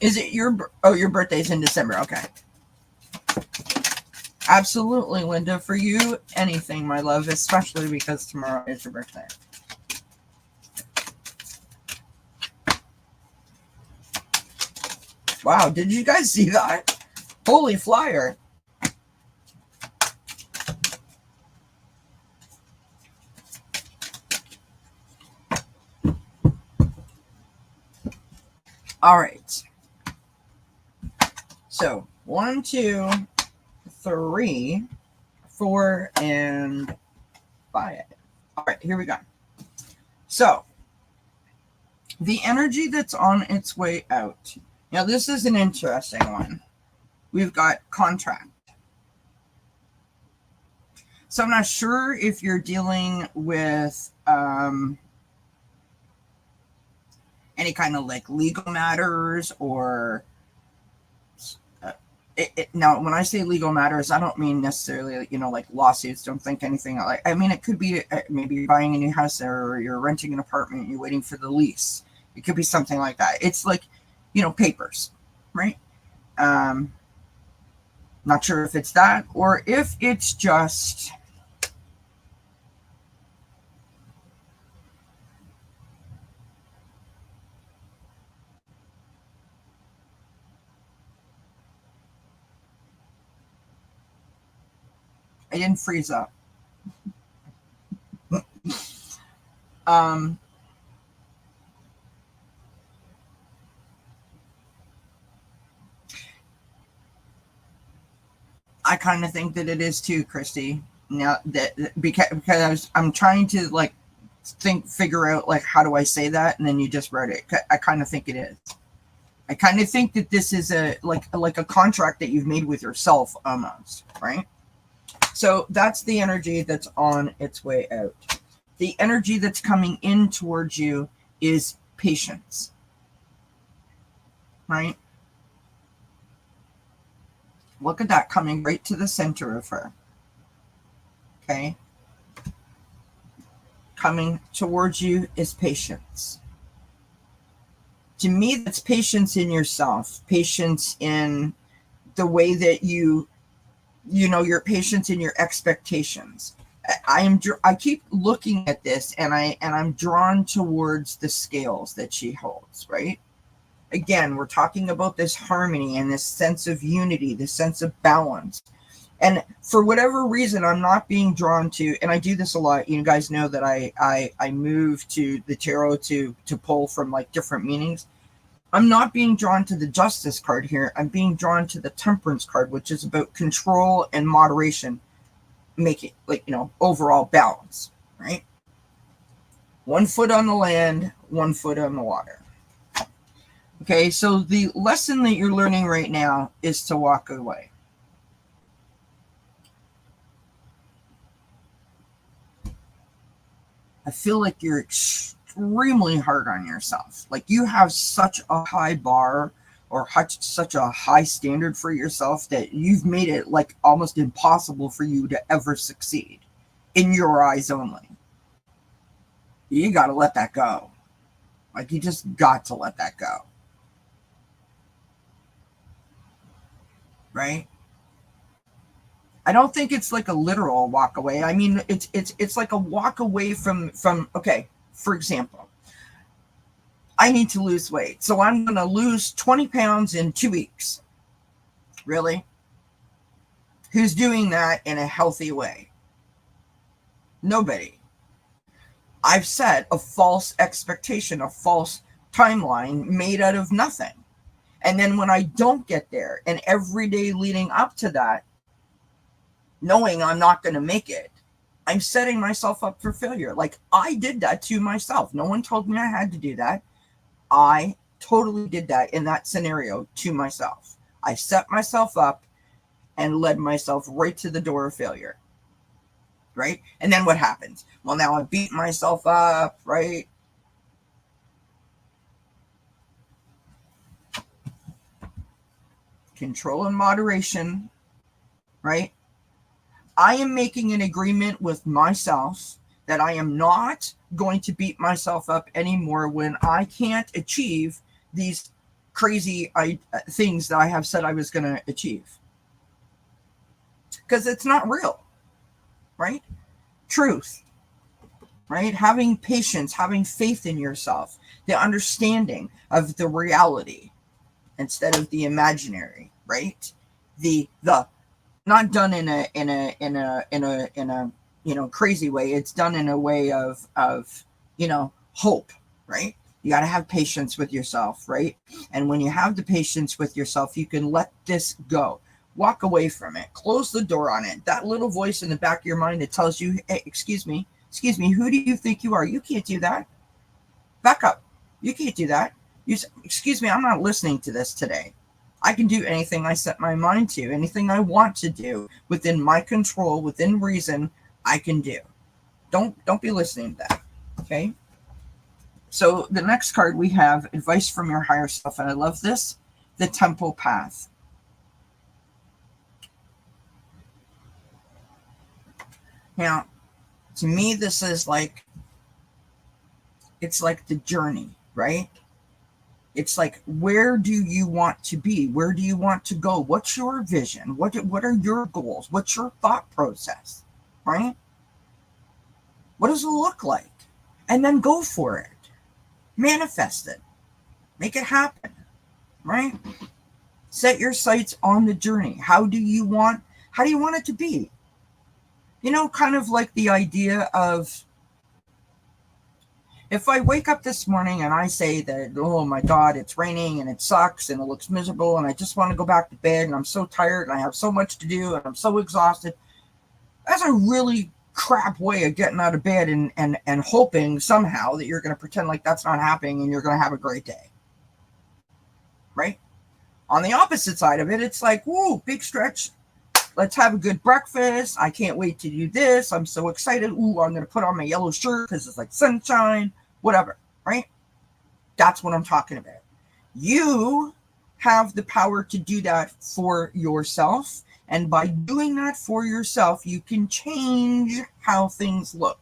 Is it your birthday's in December? Okay. Absolutely, Linda. For you, anything, my love, especially because tomorrow is your birthday. Wow, did you guys see that? Holy flyer. All right. So 1, 2, 3, 4, and 5. All right, here we go. So the energy that's on its way out. Now, this is an interesting one. We've got contract. So I'm not sure if you're dealing with any kind of like legal matters or now when I say legal matters, I don't mean necessarily, you know, like lawsuits. Don't think anything like, I mean, it could be maybe you're buying a new house or you're renting an apartment, you're waiting for the lease. It could be something like that. It's like, you know, papers, right? Not sure if it's that or if it's just I didn't freeze up. I kind of think that it is too, Christy. Now that because I'm trying to like figure out like how do I say that, and then you just wrote it. I kind of think it is. I kind of think that this is a like a contract that you've made with yourself almost, right? So that's the energy that's on its way out. The energy that's coming in towards you is patience, right? Look at that coming right to the center of her. Okay. Coming towards you is patience. To me, that's patience in yourself, patience in the way that you know, your patience in your expectations. I keep looking at this and I'm drawn towards the scales that she holds, right? Again, we're talking about this harmony and this sense of unity, this sense of balance. And for whatever reason, I'm not being drawn to, and I do this a lot. You guys know that I move to the tarot to pull from like different meanings. I'm not being drawn to the Justice card here. I'm being drawn to the Temperance card, which is about control and moderation, making like, you know, overall balance, right? 1 foot on the land, 1 foot on the water. Okay, so the lesson that you're learning right now is to walk away. I feel like you're extremely hard on yourself. Like you have such a high bar or such a high standard for yourself that you've made it like almost impossible for you to ever succeed in your eyes only. You got to let that go. Like you just got to let that go. Right? I don't think it's like a literal walk away. I mean, it's like a walk away from okay, for example, I need to lose weight. So I'm going to lose 20 pounds in 2 weeks. Really? Who's doing that in a healthy way? Nobody. I've set a false expectation, a false timeline made out of nothing. And then when I don't get there and every day leading up to that, knowing I'm not going to make it, I'm setting myself up for failure. Like I did that to myself. No one told me I had to do that. I totally did that in that scenario to myself. I set myself up and led myself right to the door of failure. Right? And then what happens? Well, now I beat myself up, right? Control and moderation, right? I am making an agreement with myself that I am not going to beat myself up anymore when I can't achieve these crazy things that I have said I was going to achieve. Because it's not real, right? Truth, right? Having patience, having faith in yourself, the understanding of the reality instead of the imaginary, right? The not done in a you know crazy way. It's done in a way of you know hope, right? You got to have patience with yourself, right? And when you have the patience with yourself, you can let this go. Walk away from it. Close the door on it. That little voice in the back of your mind that tells you, hey, excuse me, who do you think you are? You can't do that. Back up. You can't do that. Excuse me, I'm not listening to this today. I can do anything I set my mind to, anything I want to do within my control, within reason. I can do. Don't be listening to that. Okay. So the next card we have advice from your higher self, and I love this, the Temple Path. Now, to me, this is like, it's like the journey, right? It's like, where do you want to be? Where do you want to go? What's your vision? What are your goals? What's your thought process, right? What does it look like? And then go for it. Manifest it. Make it happen, right? Set your sights on the journey. How do you want it to be? You know, kind of like the idea of, if I wake up this morning and I say that, oh my God, it's raining and it sucks and it looks miserable and I just want to go back to bed and I'm so tired and I have so much to do and I'm so exhausted, that's a really crap way of getting out of bed and hoping somehow that you're going to pretend like that's not happening and you're going to have a great day. Right? On the opposite side of it, it's like, whoa, big stretch. Let's have a good breakfast. I can't wait to do this. I'm so excited. Ooh, I'm going to put on my yellow shirt because it's like sunshine, whatever, right? That's what I'm talking about. You have the power to do that for yourself. And by doing that for yourself, you can change how things look.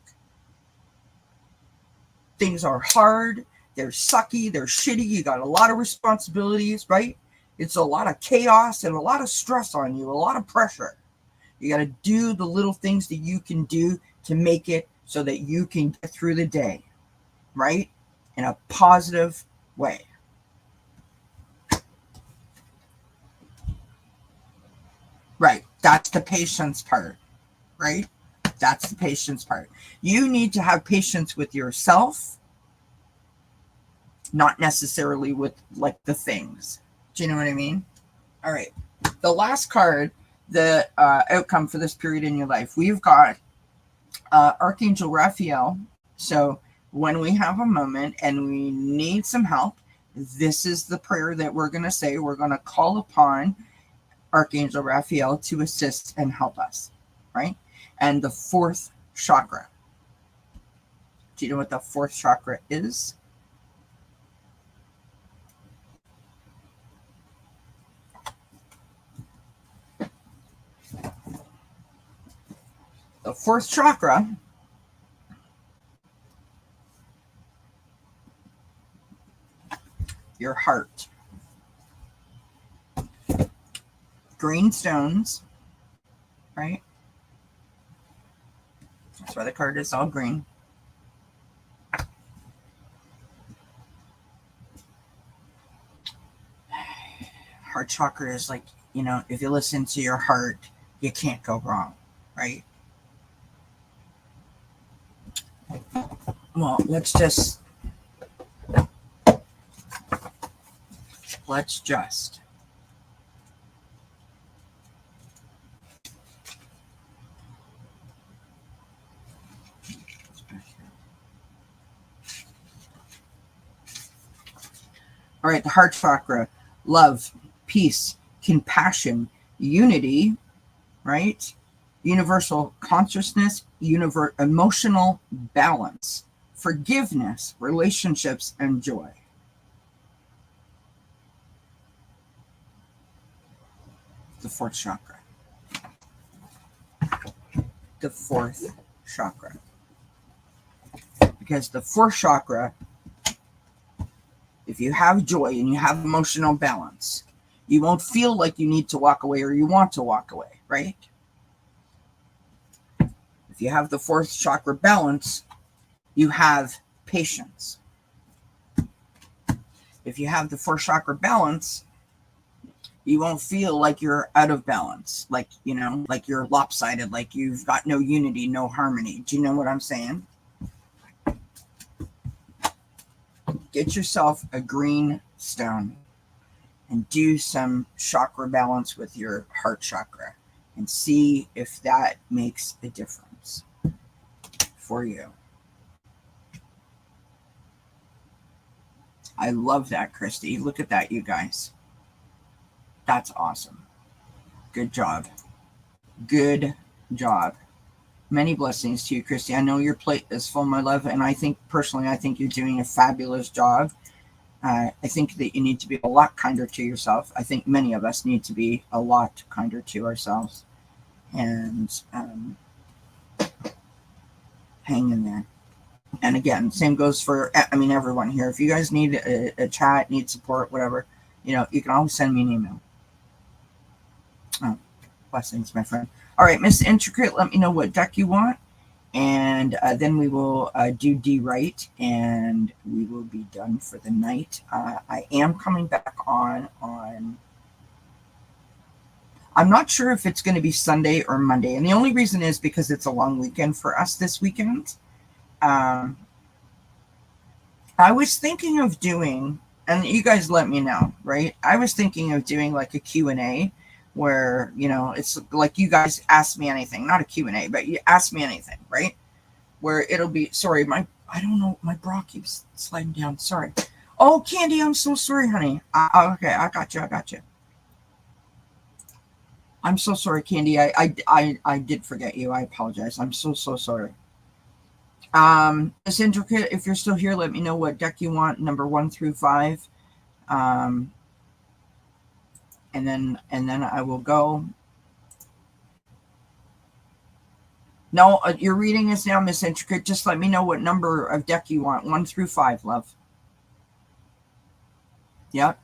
Things are hard. They're sucky. They're shitty. You got a lot of responsibilities, right? It's a lot of chaos and a lot of stress on you, a lot of pressure. You got to do the little things that you can do to make it so that you can get through the day, right? In a positive way. Right. That's the patience part, right? That's the patience part. You need to have patience with yourself, not necessarily with like the things. Do you know what I mean? All right. The last card, the outcome for this period in your life, we've got Archangel Raphael. So when we have a moment and we need some help, this is the prayer that we're going to say. We're going to call upon Archangel Raphael to assist and help us, right? And the fourth chakra. Do you know what the fourth chakra is? The fourth chakra your heart. Green stones, right? That's why the card is all green. Heart chakra is like, you know, if you listen to your heart, you can't go wrong, right? Well, let's just all right, the heart chakra, love, peace, compassion, unity, right? Universal consciousness, emotional balance, forgiveness, relationships, and joy. The fourth chakra. The fourth chakra. Because the fourth chakra, if you have joy and you have emotional balance, you won't feel like you need to walk away or you want to walk away, right? If you have the fourth chakra balance, you have patience. If you have the fourth chakra balance, you won't feel like you're out of balance, like, you know, like you're lopsided, like you've got no unity, no harmony. Do you know what I'm saying? Get yourself a green stone and do some chakra balance with your heart chakra and see if that makes a difference for you. I love that, Christy. Look at that, you guys. That's awesome. Good job. Good job. Many blessings to you, Christy. I know your plate is full, my love, and I think personally, I think you're doing a fabulous job. I think that you need to be a lot kinder to yourself. I think many of us need to be a lot kinder to ourselves. And hang in there. And again, same goes for, I mean, everyone here. If you guys need a chat, need support, whatever, you know, you can always send me an email. Oh, blessings, my friend. All right, Miss Intricate, let me know what deck you want. And then we will do D right, and we will be done for the night. I am coming back on. I'm not sure if it's going to be Sunday or Monday. And the only reason is because it's a long weekend for us this weekend. I was thinking of doing, and you guys let me know, right? I was thinking of doing like a Q&A where, you know, it's like you guys ask me anything, not a Q&A, but you ask me anything, right? Where it'll be, sorry, I don't know, my bra keeps sliding down. Sorry. Oh, Candy, I'm so sorry, honey. Okay, I got you. I'm so sorry, Candy. I did forget you. I apologize. I'm so sorry. Miss Intricate, if you're still here, let me know what deck you want, number 1 through 5. And then I will go. No, your reading is now, Miss Intricate. Just let me know what number of deck you want, 1 through 5, love. Yep.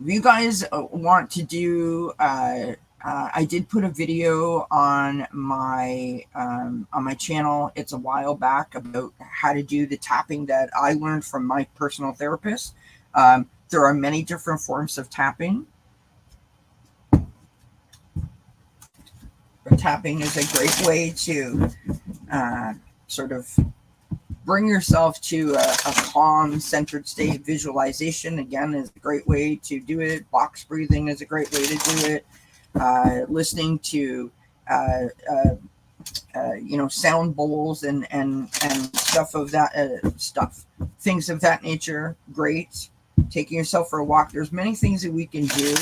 If you guys want to do, I did put a video on my channel. It's a while back about how to do the tapping that I learned from my personal therapist. There are many different forms of tapping. Tapping is a great way to sort of bring yourself to a calm, centered state. Visualization, again, is a great way to do it. Box breathing is a great way to do it. Listening to, you know, sound bowls and stuff of that things of that nature. Great. Taking yourself for a walk. There's many things that we can do.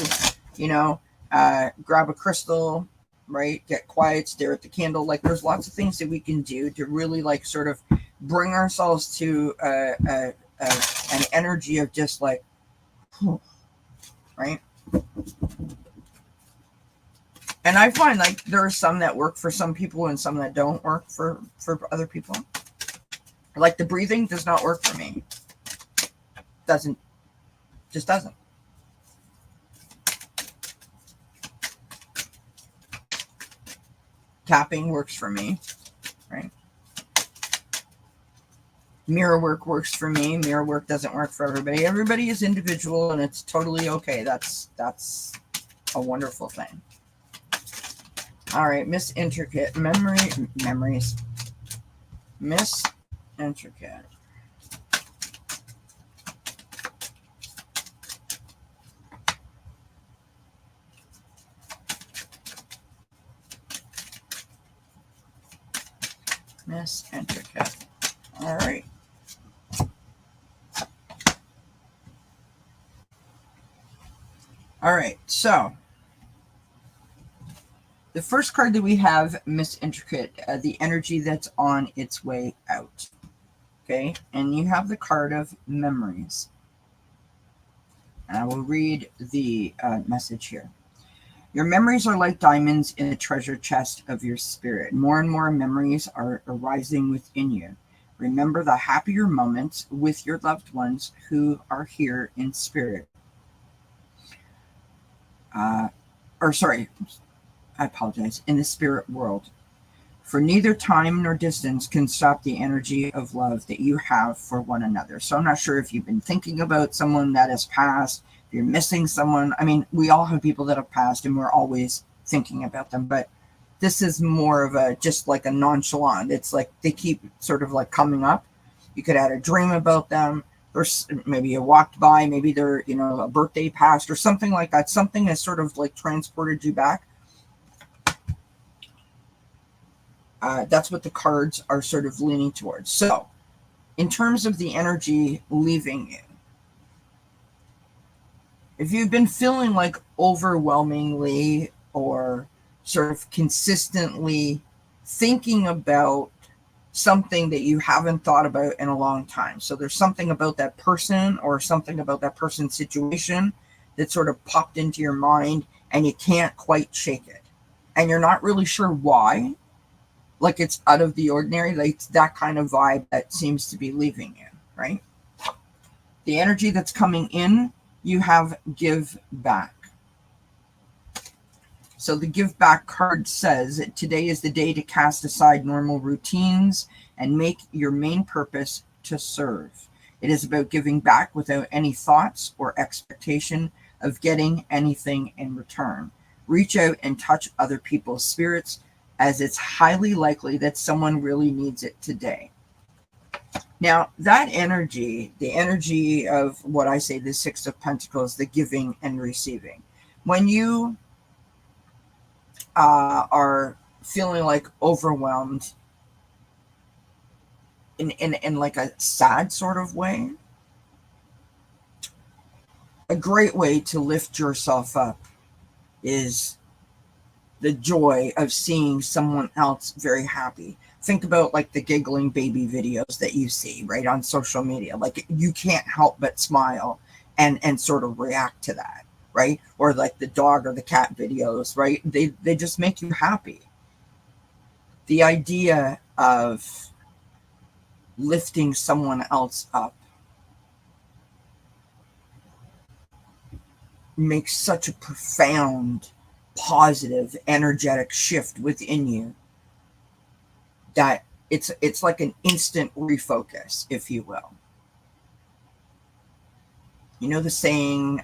You know, grab a crystal. Right, get quiet, stare at the candle. Like, there's lots of things that we can do to really, like, sort of bring ourselves to an energy of just like, right? And I find like there are some that work for some people and some that don't work for other people. Like the breathing does not work for me. Just doesn't. Tapping works for me, right? Mirror work works for me. Mirror work doesn't work for everybody. Everybody is individual, and it's totally okay. That's a wonderful thing. All right, Miss Intricate. Memories. Miss Intricate. Miss Intricate. All right. All right, so the first card that we have, Miss Intricate, the energy that's on its way out. Okay, and you have the card of memories. And I will read the message here. Your memories are like diamonds in the treasure chest of your spirit. More and more memories are arising within you. Remember the happier moments with your loved ones who are here in spirit. I apologize, in the spirit world. For neither time nor distance can stop the energy of love that you have for one another. So I'm not sure if you've been thinking about someone that has passed, if you're missing someone. I mean, we all have people that have passed and we're always thinking about them, but this is more of a, just like a nonchalant. It's like they keep sort of like coming up. You could have a dream about them. Or maybe you walked by, maybe they're, you know, a birthday passed or something like that. Something has sort of like transported you back. That's what the cards are sort of leaning towards. So in terms of the energy leaving you, if you've been feeling like overwhelmingly or sort of consistently thinking about something that you haven't thought about in a long time. So there's something about that person or something about that person's situation that sort of popped into your mind and you can't quite shake it. And you're not really sure why. Like it's out of the ordinary. Like it's that kind of vibe that seems to be leaving you, right? The energy that's coming in, you have give back. So the give back card says, today is the day to cast aside normal routines and make your main purpose to serve. It is about giving back without any thoughts or expectation of getting anything in return. Reach out and touch other people's spirits, as it's highly likely that someone really needs it today. Now, that energy, the energy of what I say, the Six of Pentacles, the giving and receiving. When you are feeling like overwhelmed in like a sad sort of way, a great way to lift yourself up is the joy of seeing someone else very happy. Think about like the giggling baby videos that you see right on social media. Like you can't help but smile and sort of react to that, right? Or like the dog or the cat videos, right? They just make you happy. The idea of lifting someone else up makes such a profound, positive, energetic shift within you that it's like an instant refocus, if you will. You know the saying,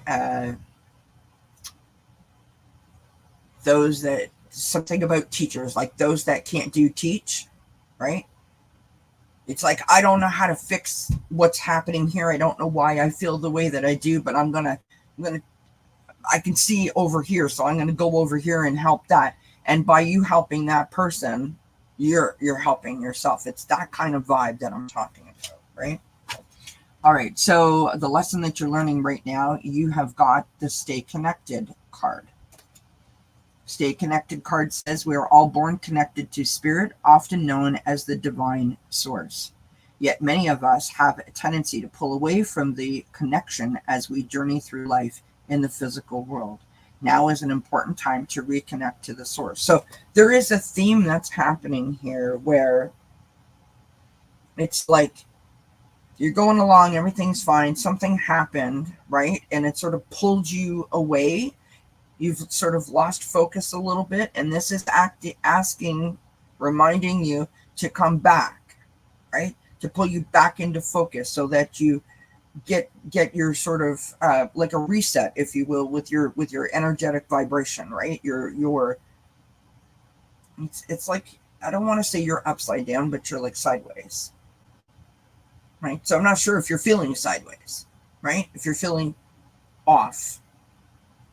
those that, something about teachers, like those that can't do teach, right? It's like, I don't know how to fix what's happening here. I don't know why I feel the way that I do, but I can see over here, so I'm going to go over here and help that. And by you helping that person, you're helping yourself. It's that kind of vibe that I'm talking about, right? All right, so the lesson that you're learning right now, you have got the Stay Connected card. Stay Connected card says, we are all born connected to spirit, often known as the divine source. Yet many of us have a tendency to pull away from the connection as we journey through life in the physical world. Now is an important time to reconnect to the source. So there is a theme that's happening here where it's like you're going along, everything's fine, something happened, right? And it sort of pulled you away. You've sort of lost focus a little bit, and this is reminding you to come back, right? To pull you back into focus so that you get your sort of like a reset, if you will, with your energetic vibration, right? It's like, I don't want to say you're upside down, but you're like sideways, right? So I'm not sure if you're feeling sideways, right? If you're feeling off,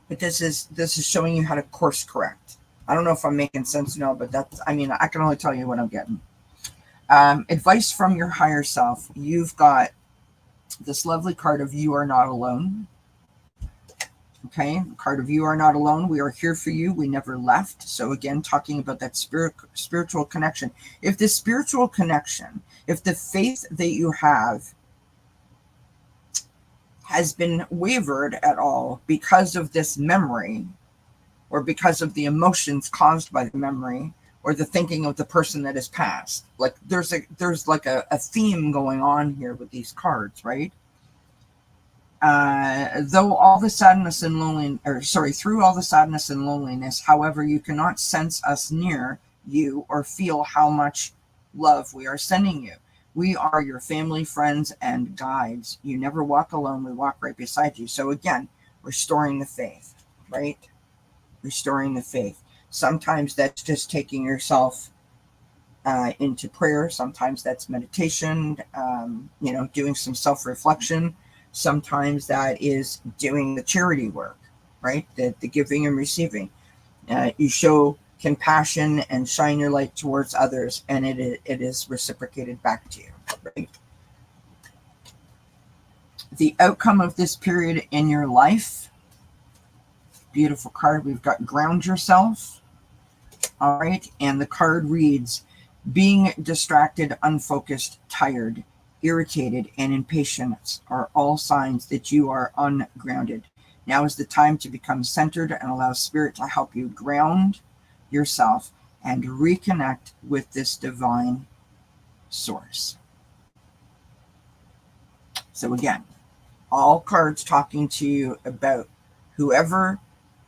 but this is showing you how to course correct. I don't know if I'm making sense now, but I can only tell you what I'm getting. Advice from your higher self. You've got this lovely card of You Are Not Alone. Okay, card of You Are Not Alone. We are here for you. We never left. So again, talking about that spiritual connection. If the spiritual connection, if the faith that you have has been wavered at all because of this memory, or because of the emotions caused by the memory, or the thinking of the person that has passed, like there's like a theme going on here with these cards, right? Through all the sadness and loneliness, however, you cannot sense us near you or feel how much love we are sending you. We are your family, friends, and guides. You never walk alone. We walk right beside you. So again, restoring the faith, right? Restoring the faith. Sometimes that's just taking yourself into prayer. Sometimes that's meditation, doing some self-reflection. Sometimes that is doing the charity work, right? The giving and receiving. You show compassion and shine your light towards others, and it is reciprocated back to you, right? The outcome of this period in your life. Beautiful card. We've got ground yourself. All right. And the card reads, being distracted, unfocused, tired, irritated, and impatient are all signs that you are ungrounded. Now is the time to become centered and allow Spirit to help you ground yourself and reconnect with this divine source. So again, all cards talking to you about whoever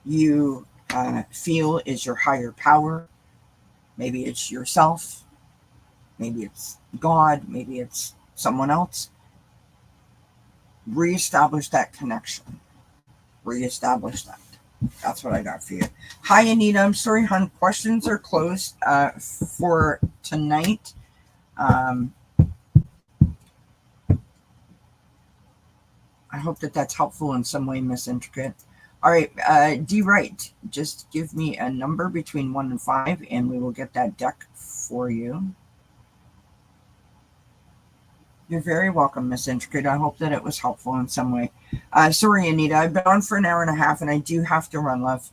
you feel is your higher power. Maybe it's yourself. Maybe it's God. Maybe it's someone else. Reestablish that connection. Reestablish that. That's what I got for you. Hi, Anita. I'm sorry, hon. Questions are closed for tonight. I hope that that's helpful in some way, Miss Intricate. All right, D. Wright, just give me a number between 1 and 5, and we will get that deck for you. You're very welcome, Miss Intricate. I hope that it was helpful in some way. Sorry, Anita. I've been on for an hour and a half, and I do have to run, love.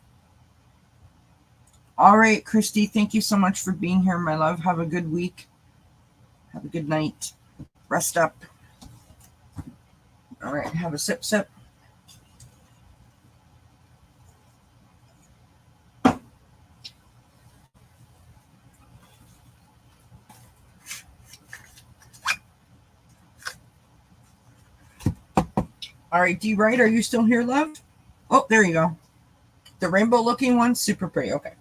All right, Christy, thank you so much for being here, my love. Have a good week. Have a good night. Rest up. All right, have a sip, sip. All right, D. Wright, are you still here, love? Oh, there you go. The rainbow-looking one, super pretty. Okay.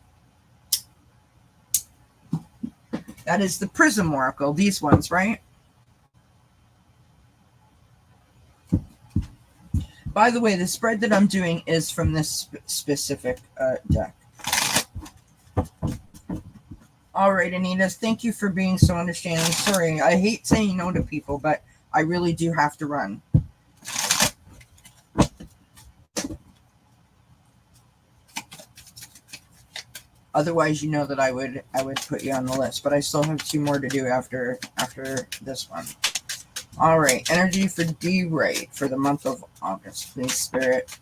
That is the Prism Oracle. These ones, right? By the way, the spread that I'm doing is from this specific deck. All right, Anita, thank you for being so understanding. Sorry, I hate saying no to people, but I really do have to run. Otherwise, you know that I would put you on the list, but I still have 2 more to do after this one. All right, energy for D. Wright for the month of August, please, Spirit.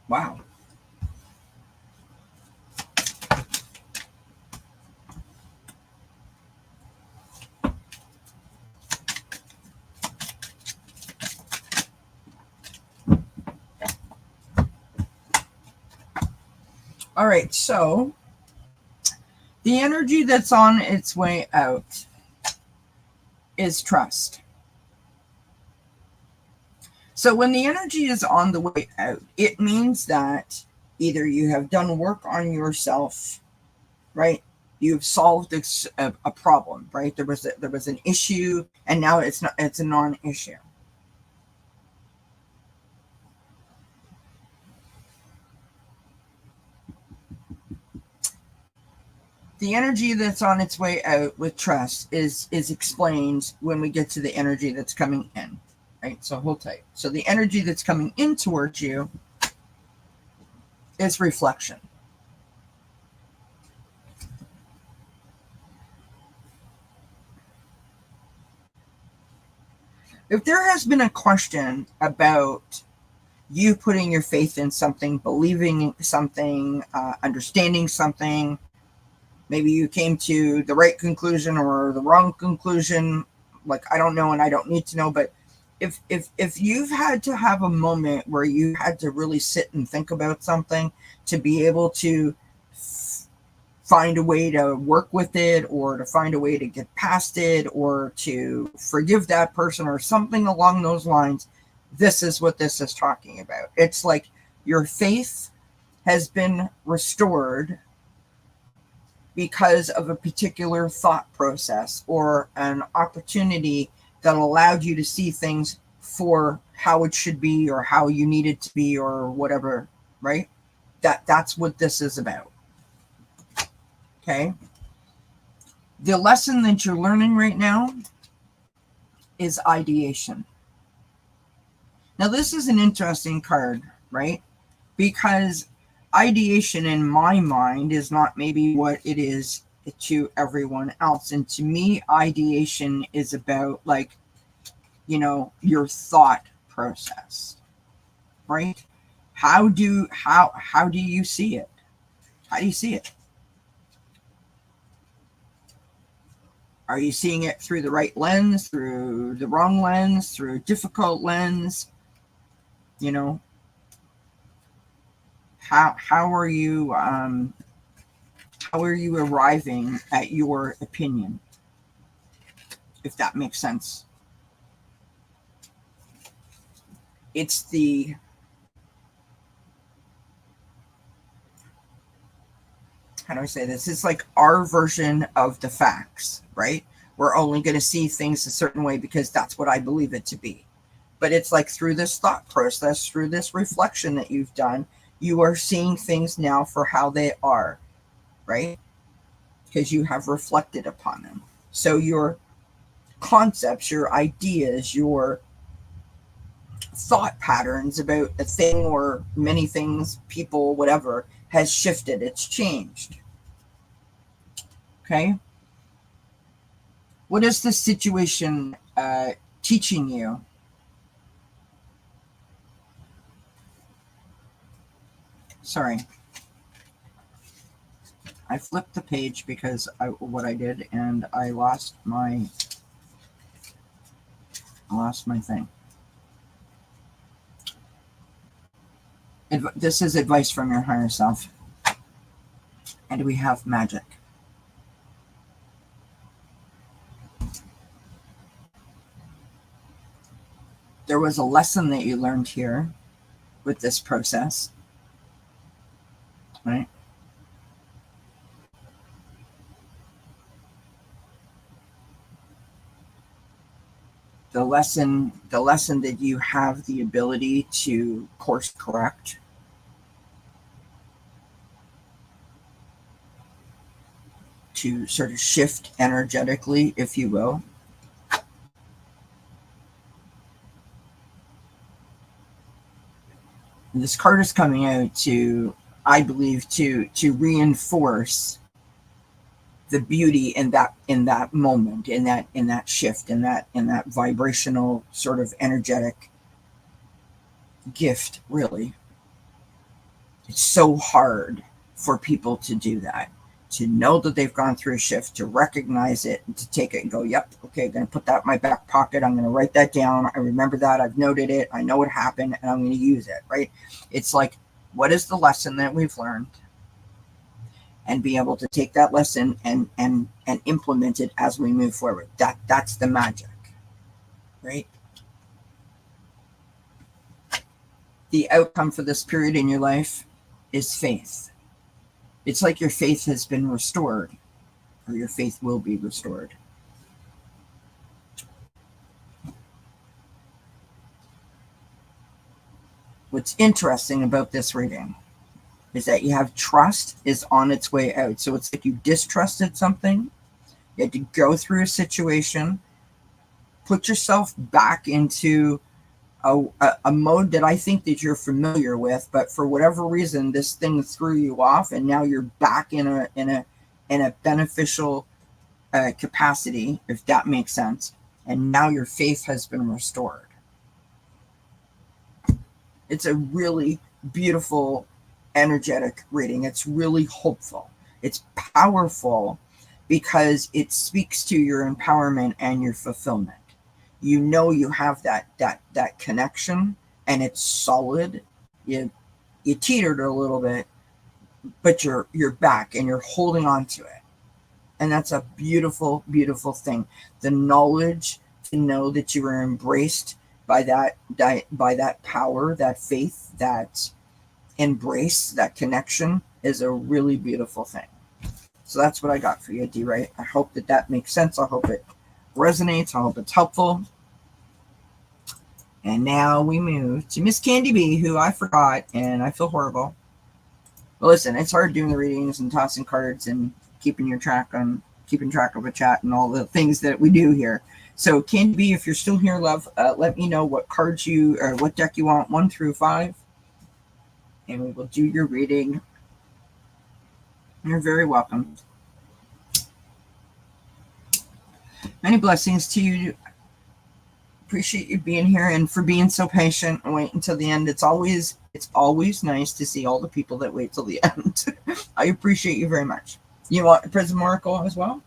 Wow. All right, so the energy that's on its way out is trust. So when the energy is on the way out, it means that either you have done work on yourself, right? You've solved a problem, right? There was an issue, and now it's a non-issue. The energy that's on its way out with trust is explained when we get to the energy that's coming in, right? So hold tight. So the energy that's coming in towards you is reflection. If there has been a question about you putting your faith in something, believing something, understanding something, maybe you came to the right conclusion or the wrong conclusion, like I don't know and I don't need to know, but if you've had to have a moment where you had to really sit and think about something to be able to find a way to work with it or to find a way to get past it or to forgive that person or something along those lines, this is what this is talking about. It's like your faith has been restored because of a particular thought process or an opportunity that allowed you to see things for how it should be or how you need it to be or whatever, right? That's what this is about. Okay? The lesson that you're learning right now is ideation. Now, this is an interesting card, right? Because ideation in my mind is not maybe what it is to everyone else. And to me, ideation is about, like, you know, your thought process, right? How do you see it? How do you see it? Are you seeing it through the right lens, through the wrong lens, through a difficult lens? You know, how are you arriving at your opinion, if that makes sense? It's the how do I say this? It's like our version of the facts, right? We're only going to see things a certain way because that's what I believe it to be. But it's like through this thought process, through this reflection that you've done, you are seeing things now for how they are, right? Because you have reflected upon them. So your concepts, your ideas, your thought patterns about a thing or many things, people, whatever, has shifted. It's changed. Okay? What is the situation teaching you? Sorry. I flipped the page because what I did, and I lost my thing. This is advice from your higher self. And we have magic. There was a lesson that you learned here with this process, right? The lesson that you have the ability to course correct, to sort of shift energetically, if you will. And this card is coming out to, I believe, to reinforce the beauty in that moment, in that shift, in that vibrational sort of energetic gift. Really, it's so hard for people to do that, to know that they've gone through a shift, to recognize it, and to take it and go, yep, okay, I'm going to put that in my back pocket. I'm going to write that down. I remember that. I've noted it. I know what happened, and I'm going to use it, right? It's like, what is the lesson that we've learned? And be able to take that lesson and implement it as we move forward. That's the magic, right? The outcome for this period in your life is faith. It's like your faith has been restored, or your faith will be restored. What's interesting about this reading is that you have trust is on its way out. So it's like you distrusted something, you had to go through a situation, put yourself back into a mode that I think that you're familiar with, but for whatever reason, this thing threw you off, and now you're back in a beneficial capacity, if that makes sense. And now your faith has been restored. It's a really beautiful, energetic reading. It's really hopeful. It's powerful because it speaks to your empowerment and your fulfillment. You know you have that connection, and it's solid. You teetered a little bit, but you're back and you're holding on to it. And that's a beautiful, beautiful thing. The knowledge to know that you are embraced by that power, that faith, that embrace, that connection is a really beautiful thing. So that's what I got for you, D-Ray. I hope that makes sense. I hope it resonates. I hope it's helpful. And now we move to Miss Candy B, who I forgot, and I feel horrible. But listen, it's hard doing the readings and tossing cards and keeping track of a chat and all the things that we do here. So Candy B, if you're still here, love, let me know what cards or what deck you want, 1 through 5, and we will do your reading. You're very welcome. Many blessings to you, appreciate you being here and for being so patient and wait until the end. It's always nice to see all the people that wait till the end. I appreciate you very much. You want Prism Oracle as well?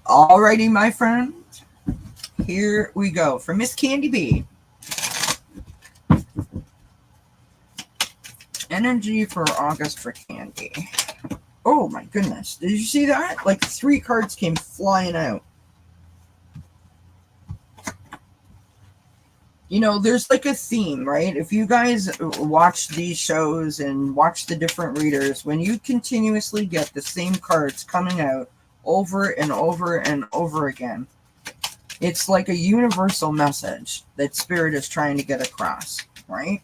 Alrighty, my friend. Here we go for Miss Candy B. Energy for August for Candy. Oh my goodness. Did you see that? Like 3 cards came flying out. You know, there's like a theme, right? If you guys watch these shows and watch the different readers, when you continuously get the same cards coming out over and over and over again, it's like a universal message that Spirit is trying to get across, right?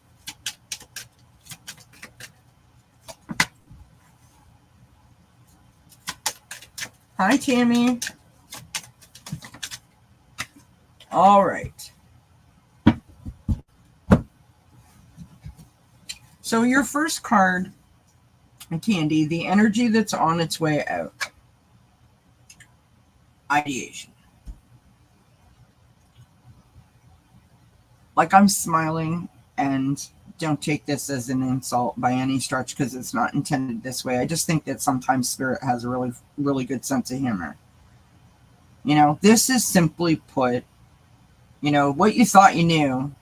Hi, Tammy. All right. So your first card, Candy, the energy that's on its way out. Ideation. Like I'm smiling, and don't take this as an insult by any stretch because it's not intended this way. I just think that sometimes Spirit has a really, really good sense of humor. You know, this is simply put, you know, what you thought you knew,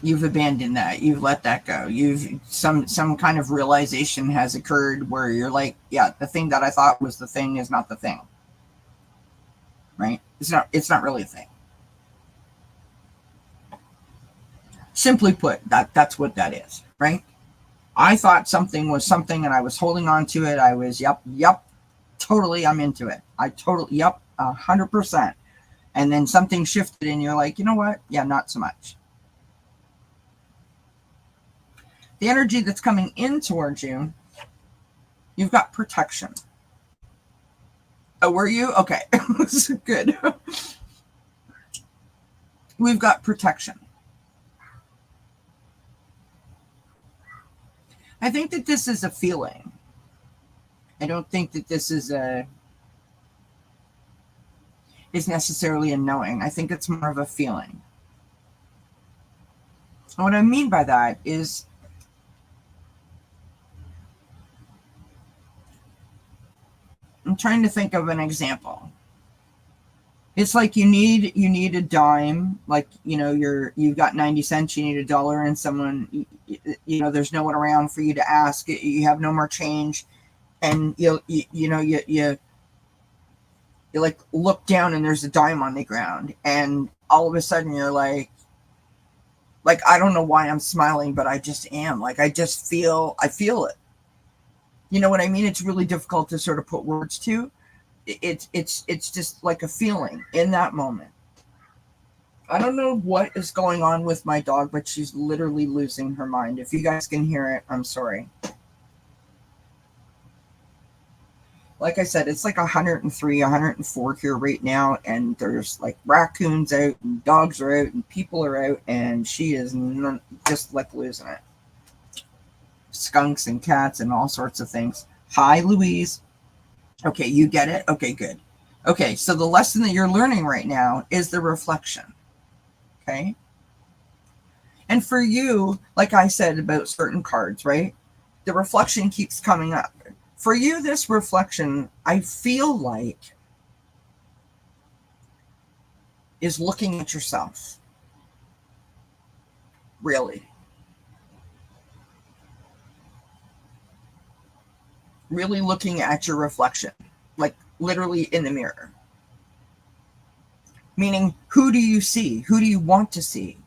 you've abandoned that. You've let that go. You've some kind of realization has occurred where you're like, yeah, the thing that I thought was the thing is not the thing. Right? It's not really a thing. Simply put, that's what that is, right? I thought something was something and I was holding on to it. I was, yep, totally, I'm into it. 100%. And then something shifted and you're like, you know what? Yeah, not so much. The energy that's coming in towards you, you've got protection. Oh, were you? Okay. Good. We've got protection. I think that this is a feeling. I don't think that this is necessarily a knowing. I think it's more of a feeling. And what I mean by that is I'm trying to think of an example. It's like you need a dime, like, you know, you've got 90 cents, you need $1, and someone, you know, there's no one around for you to ask. You have no more change, and you like look down and there's a dime on the ground, and all of a sudden you're like I don't know why I'm smiling, but I just am. Like I feel it. You know what I mean? It's really difficult to sort of put words to. It's just like a feeling in that moment. I don't know what is going on with my dog, but she's literally losing her mind. If you guys can hear it, I'm sorry. Like I said, it's like 103, 104 here right now, and there's like raccoons out, and dogs are out, and people are out, and she is just like losing it. Skunks and cats and all sorts of things. Hi, Louise. Okay, you get it? Okay, good. Okay, so the lesson that you're learning right now is the reflection. Okay? And for you, like I said about certain cards, right? The reflection keeps coming up. For you, this reflection, I feel like, is looking at yourself. Really. Really looking at your reflection, like literally in the mirror. Meaning, who do you see? Who do you want to see?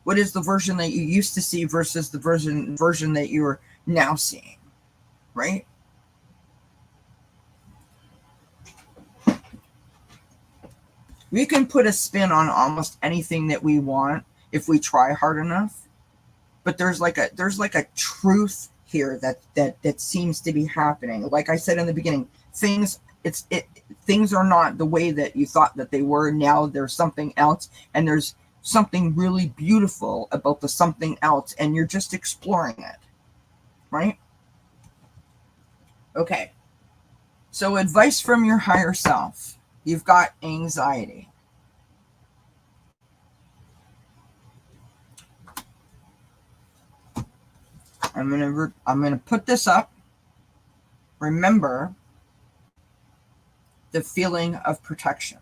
What is the version that you used to see versus the version that you're now seeing, right? We can put a spin on almost anything that we want if we try hard enough, but there's like a truth here that seems to be happening. Like I said in the beginning, things are not the way that you thought that they were. Now there's something else, and there's something really beautiful about the something else, and you're just exploring it, right? Okay, So, advice from your higher self. You've got anxiety. I'm gonna put this up. Remember the feeling of protection.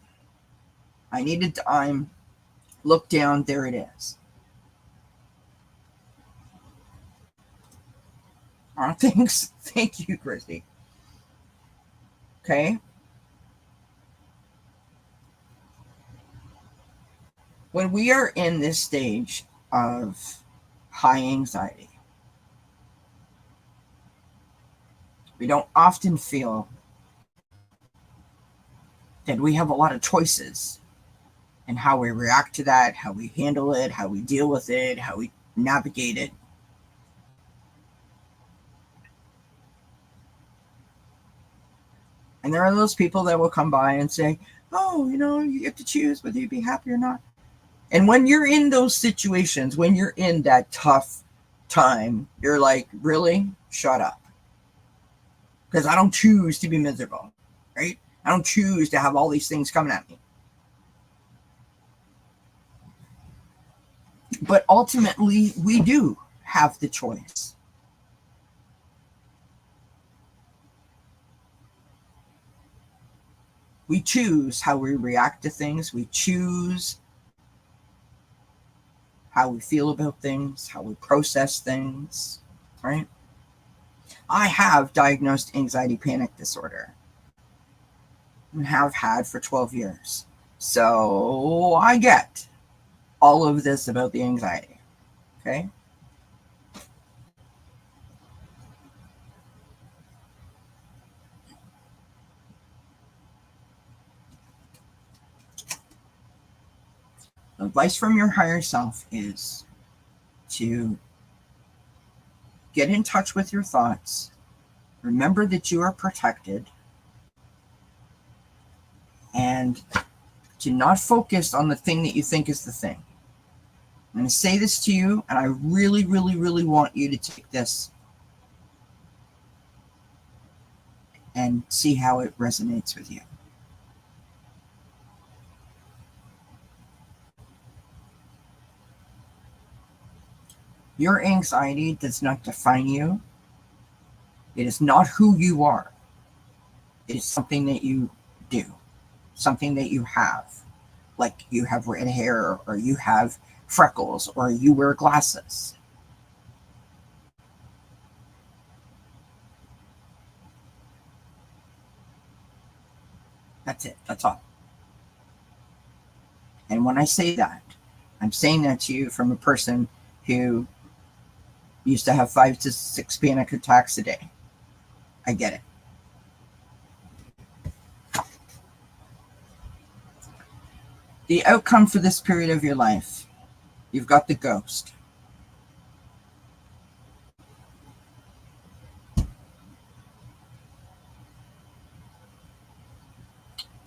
I needed time. Look down. There it is. Thanks. Thank you, Christy. Okay. When we are in this stage of high anxiety, we don't often feel that we have a lot of choices in how we react to that, how we handle it, how we deal with it, how we navigate it. And there are those people that will come by and say, oh, you get to choose whether you be happy or not. And when you're in those situations, when you're in that tough time, you're like, really? Shut up. Because I don't choose to be miserable, right? I don't choose to have all these things coming at me. But ultimately, we do have the choice. We choose how we react to things. We choose how we feel about things, how we process things, right? I have diagnosed anxiety panic disorder and have had for 12 years. So I get all of this about the anxiety, okay? Advice from your higher self is to get in touch with your thoughts. Remember that you are protected. And to not focus on the thing that you think is the thing. I'm going to say this to you, and I really, really, really want you to take this and see how it resonates with you. Your anxiety does not define you. It is not who you are. It is something that you do, something that you have. Like you have red hair, or you have freckles, or you wear glasses. That's it. That's all. And when I say that, I'm saying that to you from a person who used to have 5 to 6 panic attacks a day. I get it. The outcome for this period of your life, you've got the Ghost.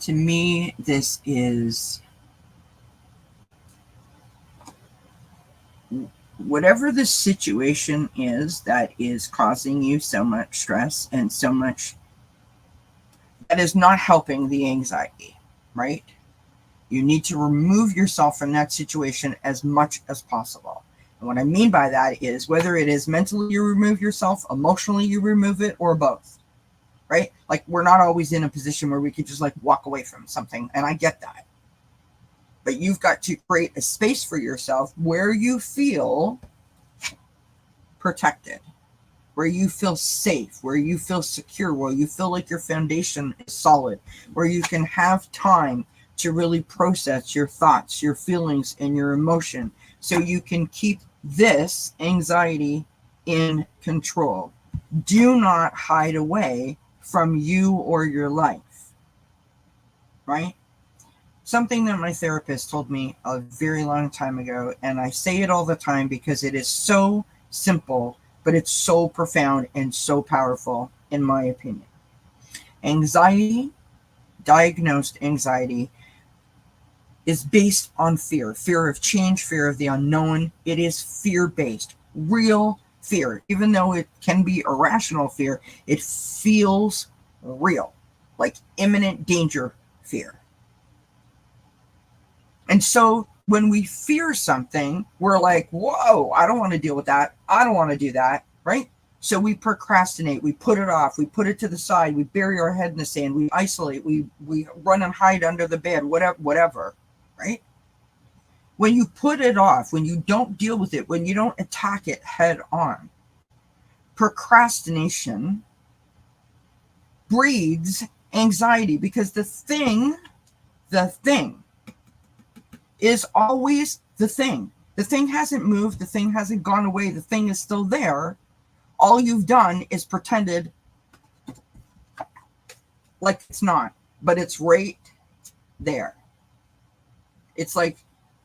To me, this is whatever the situation is that is causing you so much stress and so much that is not helping the anxiety, right? You need to remove yourself from that situation as much as possible. And what I mean by that is whether it is mentally you remove yourself, emotionally you remove it, or both, right? Like we're not always in a position where we could just like walk away from something. And I get that. But you've got to create a space for yourself where you feel protected, where you feel safe, where you feel secure, where you feel like your foundation is solid, where you can have time to really process your thoughts, your feelings, and your emotion, so you can keep this anxiety in control. Do not hide away from you or your life, right? Something that my therapist told me a very long time ago, and I say it all the time because it is so simple, but it's so profound and so powerful, in my opinion. Anxiety, diagnosed anxiety, is based on fear of change, fear of the unknown. It is fear-based, real fear. Even though it can be irrational fear, it feels real. like imminent danger fear. And so when we fear something, we're like, whoa, I don't want to deal with that. I don't want to do that, right? So we procrastinate, we put it off, we put it to the side, we bury our head in the sand, we isolate, we run and hide under the bed, whatever, right? When you put it off, when you don't deal with it, when you don't attack it head on, procrastination breeds anxiety, because the thing is always the thing. The thing hasn't moved. The thing hasn't gone away. The thing is still there. All you've done is pretended like it's not, but it's right there. It's like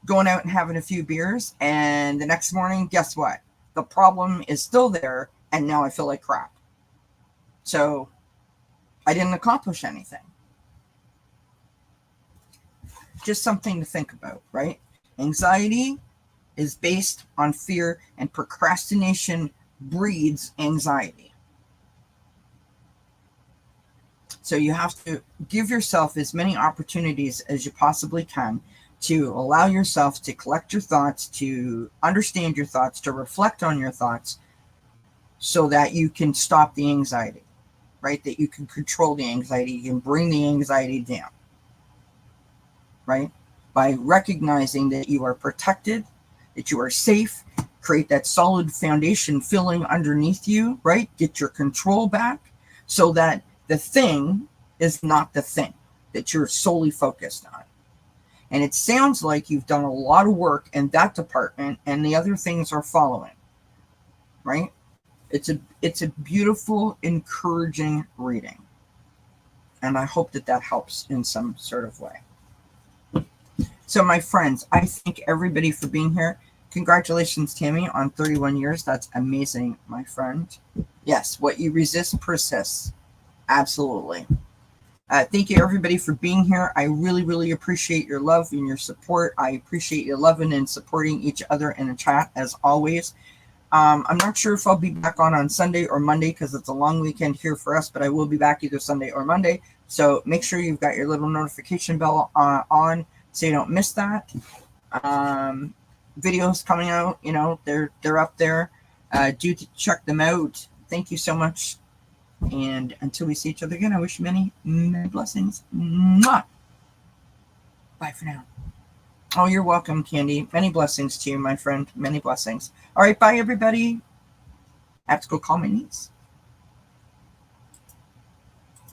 going out and having a few beers, and the next morning, guess what? The problem is still there, and now I feel like crap. So I didn't accomplish anything. Just something to think about, right? Anxiety is based on fear, and procrastination breeds anxiety. So you have to give yourself as many opportunities as you possibly can to allow yourself to collect your thoughts, to understand your thoughts, to reflect on your thoughts, so that you can stop the anxiety, right? That you can control the anxiety, you can bring the anxiety down. Right? By recognizing that you are protected, that you are safe, create that solid foundation filling underneath you, right? Get your control back, so that the thing is not the thing that you're solely focused on. And it sounds like you've done a lot of work in that department, and the other things are following, right? It's a beautiful, encouraging reading. And I hope that helps in some sort of way. So my friends, I thank everybody for being here. Congratulations, Tammy, on 31 years. That's amazing, my friend. Yes, what you resist persists. Absolutely. Thank you, everybody, for being here. I really, really appreciate your love and your support. I appreciate you loving and supporting each other in the chat, as always. I'm not sure if I'll be back on Sunday or Monday, because it's a long weekend here for us, but I will be back either Sunday or Monday. So make sure you've got your little notification bell on, so you don't miss that. Videos coming out, they're up there. Do check them out. Thank you so much. And until we see each other again, I wish you many, many blessings. Mwah! Bye for now. Oh, you're welcome, Candy. Many blessings to you, my friend. Many blessings. All right, bye, everybody. I have to go call my niece.